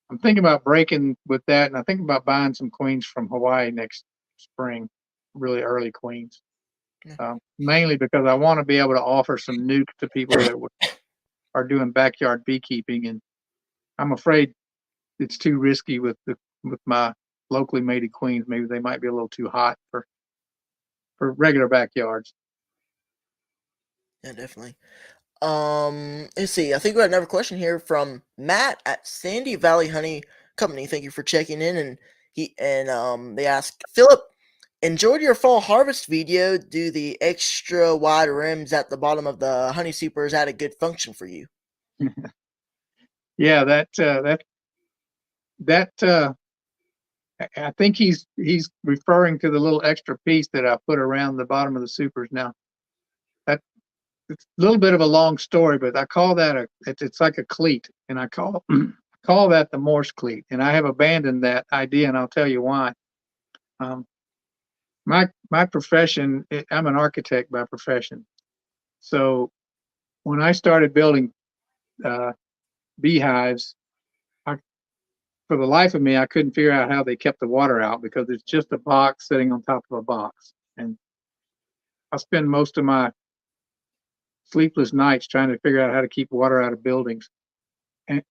I'm thinking about breaking with that, and I think about buying some queens from Hawaii next spring, really early queens. Yeah. Mainly because I want to be able to offer some nukes to people that are doing backyard beekeeping, and I'm afraid it's too risky with my locally mated queens. Maybe they might be a little too hot for regular backyards. Yeah, definitely. Let's see. I think we have another question here from Matt at Sandy Valley Honey Company. Thank you for checking in, and they ask Philip, enjoyed your fall harvest video. Do the extra wide rims at the bottom of the honey supers had a good function for you? Yeah, that I think he's referring to the little extra piece that I put around the bottom of the supers. Now that it's a little bit of a long story, but I call that it's like a cleat, and I call that the Morse cleat, and I have abandoned that idea, and I'll tell you why. Um, my profession, I'm an architect by profession, so when I started building uh, beehives, I, for the life of me, I couldn't figure out how they kept the water out because it's just a box sitting on top of a box, and I spend most of my sleepless nights trying to figure out how to keep water out of buildings. And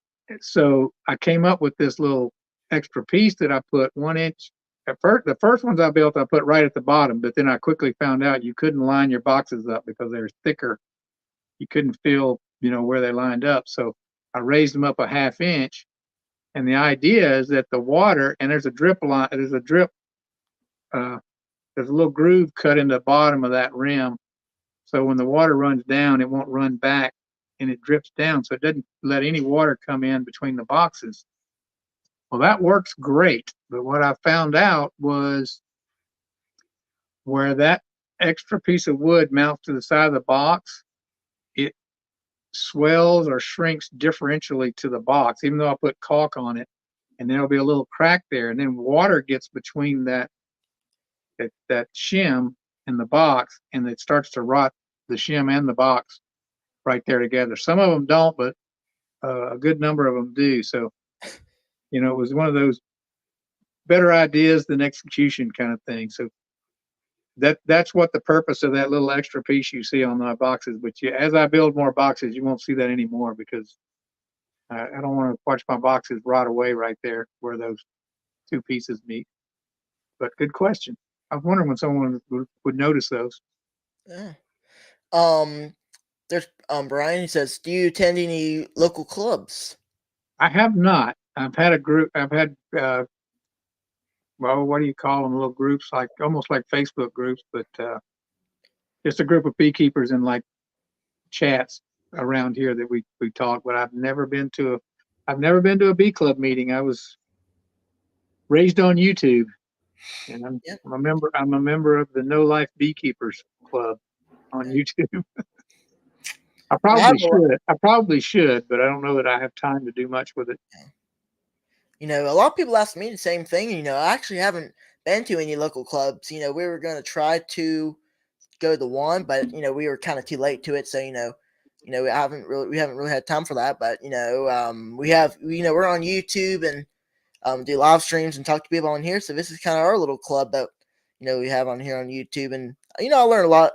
so I came up with this little extra piece that I put 1 inch. At first, the first ones I built, I put right at the bottom, but then I quickly found out you couldn't line your boxes up because they're thicker. You couldn't feel, where they lined up. So I raised them up a 1/2 inch. And the idea is that the water, and there's a drip line, uh, there's a little groove cut in the bottom of that rim. So when the water runs down, it won't run back and it drips down. So it doesn't let any water come in between the boxes. Well, that works great. But what I found out was where that extra piece of wood mounts to the side of the box, it swells or shrinks differentially to the box, even though I put caulk on it. And there'll be a little crack there. And then water gets between that shim and the box, and it starts to rot the shim and the box right there together. Some of them don't, but a good number of them do. So, it was one of those better ideas than execution kind of thing. So that's what the purpose of that little extra piece you see on my boxes. But as I build more boxes, you won't see that anymore because I don't want to watch my boxes rot away right there where those two pieces meet. But good question. I was wondering when someone would notice those. Yeah. Um, there's Brian. He says, do you attend any local clubs? I have not. I've had a group. I've had well, what do you call them? Little groups, like almost like Facebook groups, but just a group of beekeepers in like chats around here that we talk. But I've never been to a bee club meeting. I was raised on YouTube. And Yeah. I'm a member. I'm a member of the No Life Beekeepers Club on YouTube. I I have probably a lot. should. I probably should, but I don't know that I have time to do much with it. A lot of people ask me the same thing. I actually haven't been to any local clubs. We were going to try to go to one, but we were kind of too late to it. So we haven't really had time for that. But we have we're on YouTube and do live streams and talk to people on here. So this is kind of our little club that we have on here on YouTube, and I learned a lot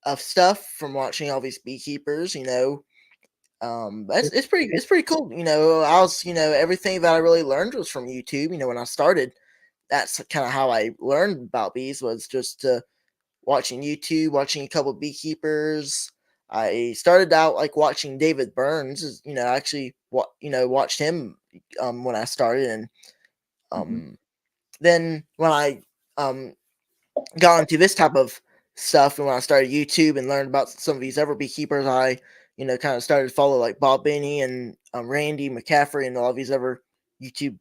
of stuff from watching all these beekeepers. But it's pretty cool. I was everything that I really learned was from YouTube. When I started, that's kind of how I learned about bees, was just watching YouTube, watching a couple of beekeepers. I started out like watching David Burns. Actually, watched him when I started, and Mhm. um, then when I um, got into this type of stuff, and when I started YouTube and learned about some of these other beekeepers, I kind of started to follow like Bob Binney and Randy McCaffrey and all these other YouTube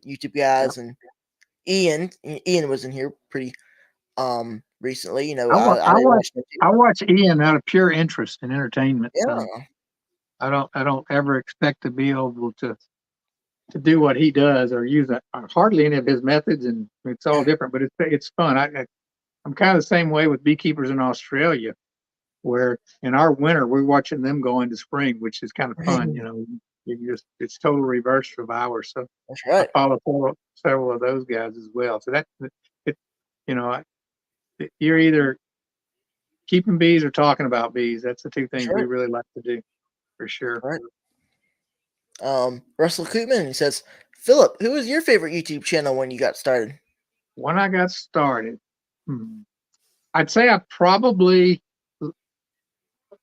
YouTube Yeah. guys, and Ian. Ian was in here pretty recently. I, wa- I I watch watched him too. I watch Ian out of pure interest in entertainment. Yeah, I don't ever expect to be able to do what he does or use hardly any of his methods, and it's all yeah. different. But it's fun. I'm kind of the same way with beekeepers in Australia, where in our winter we're watching them go into spring, which is kind of fun. It's total reverse of ours. So That's I right. follow several of those guys as well. So it, you know, you're either keeping bees or talking about bees. That's the two That's things we right. really like to do for sure. Right. Russell Koopman, he says, Philip, who was your favorite YouTube channel when you got started? When I got started, hmm, I'd say I probably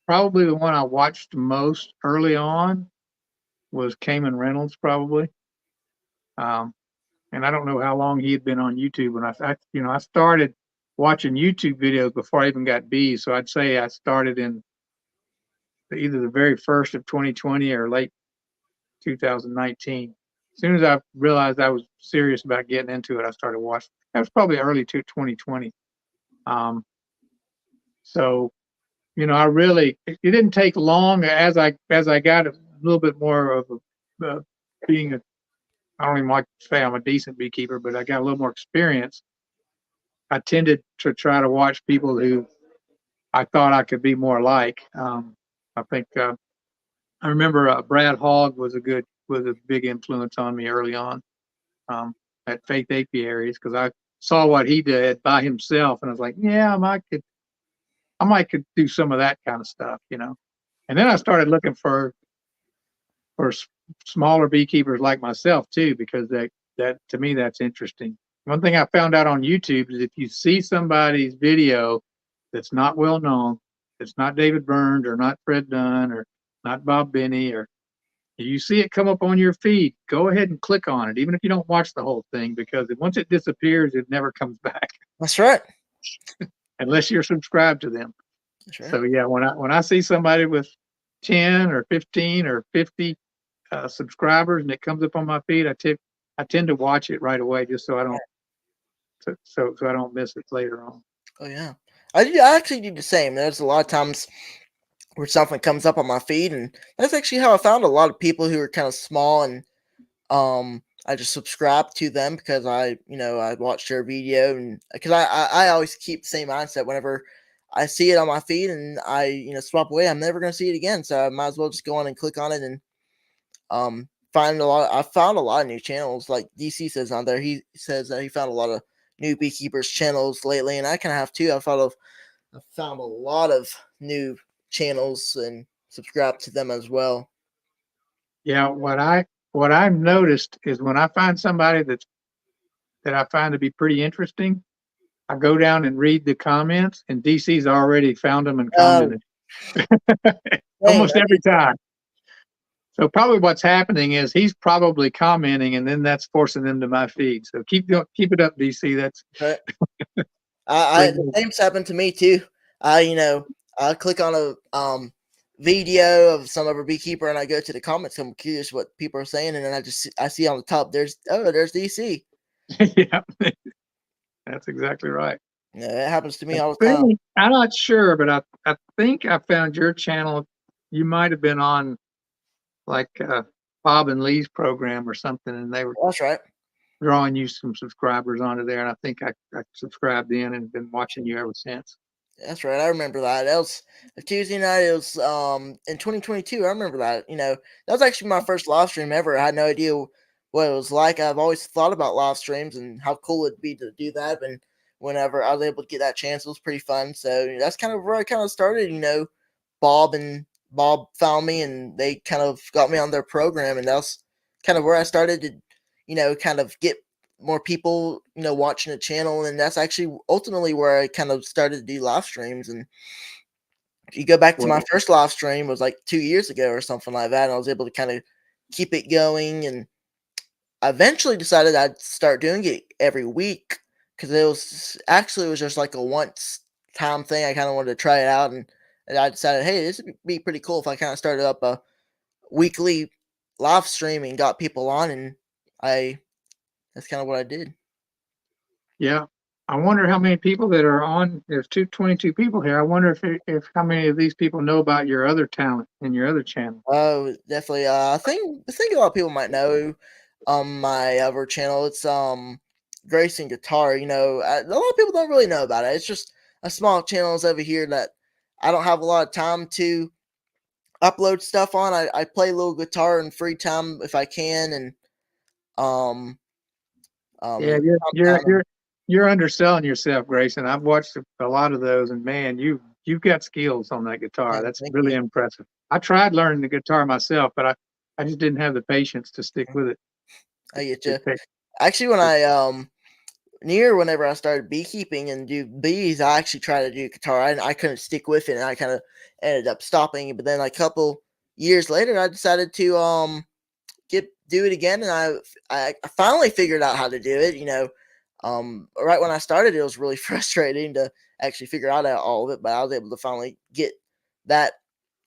the one I watched most early on was Cayman Reynolds, probably. Um, and I don't know how long he had been on YouTube when I started watching YouTube videos before I even got bees. So I'd say I started in either the very first of 2020 or late 2019. As soon as I realized I was serious about getting into it, I started watching. That was probably early to 2020. Um, so I really it didn't take long as I got a little bit more of being a I don't even like to say I'm a decent beekeeper, but I got a little more experience. I tended to try to watch people who I thought I could be more like. I think I remember Brad Hogg was a big influence on me early on um, at Faith Apiaries because I saw what he did by himself, and I was like, yeah, I might could do some of that kind of stuff. And then I started looking for smaller beekeepers like myself too, because that to me that's interesting. One thing I found out on YouTube is if you see somebody's video that's not well known, it's not David Burns or not Fred Dunn or not Bob Binney, or you see it come up on your feed, go ahead and click on it, even if you don't watch the whole thing, because once it disappears, it never comes back That's right. unless you're subscribed to them. That's right. So yeah, when I see somebody with 10 or 15 or 50 subscribers and it comes up on my feed, I tend to watch it right away just so I don't miss it later on. Oh yeah. I actually do the same. There's a lot of times where something comes up on my feed, and that's actually how I found a lot of people who are kind of small, and I just subscribed to them because I watched their video, and because I always keep the same mindset whenever I see it on my feed and I swap away, I'm never gonna see it again, so I might as well just go on and click on it and find a lot. I found a lot of new channels, like DC says on there. He says that he found a lot of new beekeepers channels lately, and I kind of have too. I found a lot of new channels and subscribed to them as well. Yeah, what I've noticed is when I find somebody that I find to be pretty interesting, I go down and read the comments, and DC's already found them and Oh, commented dang, almost every time. So probably what's happening is he's probably commenting, and then that's forcing them to my feed. So keep it up, DC. That's right. I bring the same's happened to me too. I click on a video of some other beekeeper and I go to the comments. I'm curious what people are saying, and then I see on the top there's DC. yeah. That's exactly right. Yeah, it happens to I me all the time. think I'm not sure, but I think I found your channel. You might have been on like Bob and Lee's program or something, and they were That's right. drawing you some subscribers onto there, and I think I subscribed in and been watching you ever since. That's right. I remember that. That was a Tuesday night. It was in 2022. I remember that. That was actually my first live stream ever. I had no idea what it was like. I've always thought about live streams and how cool it'd be to do that. And whenever I was able to get that chance, it was pretty fun. So that's kind of where I kind of started. Bob found me and they kind of got me on their program, and that's kind of where I started to, kind of get more people, watching the channel, and that's actually ultimately where I kind of started to do live streams. And if you go back to my Well, first live stream was like 2 years ago or something like that, and I was able to kind of keep it going, and I eventually decided I'd start doing it every week because it was just like a once time thing. I kind of wanted to try it out, and I decided, hey, this would be pretty cool if I kind of started up a weekly live stream and got people on, and I that's kind of what I did. yeah. I wonder how many people that are on. There's 22 people here. I wonder if how many of these people know about your other talent and your other channel. Oh, definitely. I think a lot of people might know my other channel. It's Grayson Guitar. A lot of people don't really know about it. It's just a small channels over here that I don't have a lot of time to upload stuff on. I play a little guitar in free time if I can, and um Yeah, um sometimes, you're underselling yourself, Grayson. I've watched a lot of those, and man, you've got skills on that guitar. yeah, That's thank really you. impressive. I tried learning the guitar myself, but I just didn't have the patience to stick with it. I get It you. takes Actually, whenever I started beekeeping and do bees, I actually tried to do guitar. I couldn't stick with it, and I kind of ended up stopping. But then, like, a couple years later, I decided to get do it again, and I finally figured out how to do it. Right when I started, it was really frustrating to actually figure out all of it, but I was able to finally get that.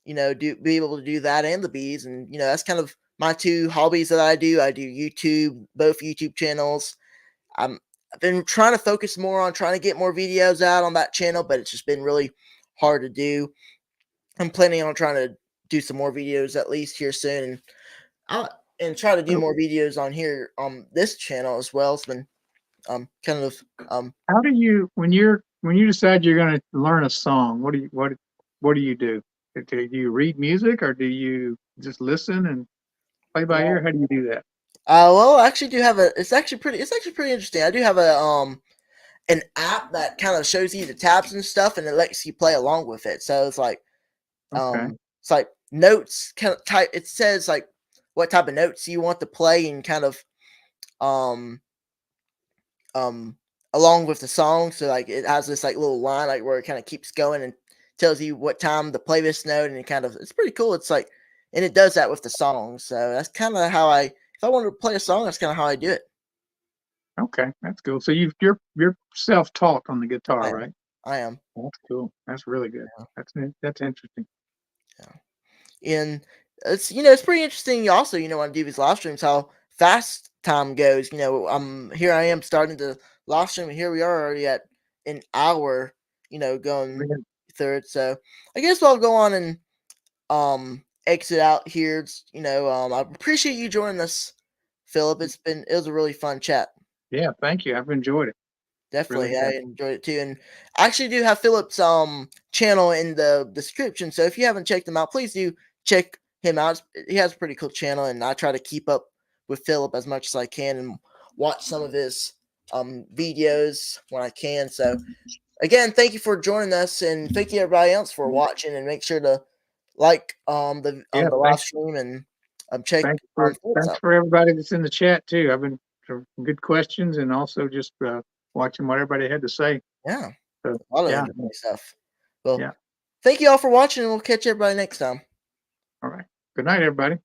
Do be able to do that and the bees, and that's kind of my two hobbies that I do. I do YouTube, both YouTube channels. I'm I've been trying to focus more on trying to get more videos out on that channel, but it's just been really hard to do. I'm planning on trying to do some more videos at least here soon, and try to do so more videos on here on this channel as well. It's been kind of how do you when you decide you're going to learn a song? What do you do? Do you read music or do you just listen and play by ear? How do you do that? well, I actually do have a. It's actually pretty interesting. I do have an app that kind of shows you the tabs and stuff, and it lets you play along with it. So Okay. it's like notes kind of type. It says like what type of notes you want to play, and kind of um um along with the song. So like it has this like little line like where it kind of keeps going and tells you what time to play this note, and it's pretty cool. It's like, and it does that with the song. So that's kind of how I if I wanted to play a song, that's kind of how I do it. Okay, that's cool. So you're self-taught on the I guitar, am. right? I am. That's cool. That's really good. Yeah. That's interesting. And it's pretty interesting also, on DV's live streams how fast time goes. Here I am starting to live stream, and here we are already at an hour, going Man, through it. So I guess I'll go on and exit out here. I appreciate you joining us, Philip. It was a really fun chat. yeah, thank you. I've enjoyed it. Really Definitely, I have. enjoyed it too, and I actually do have Philip's channel in the description. So if you haven't checked him out, please do check him out. He has a pretty cool channel, and I try to keep up with Philip as much as I can and watch some of his videos when I can. So again, thank you for joining us, and thank you everybody else for watching. And make sure to like Yeah, the live stream, and check Philip's thanks out. for everybody that's in the chat too. I've been some good questions and also just watching what everybody had to say. Yeah, So a lot of yeah, interesting stuff. Well, yeah. thank you all for watching, and we'll catch everybody next time. All right. Good night, everybody.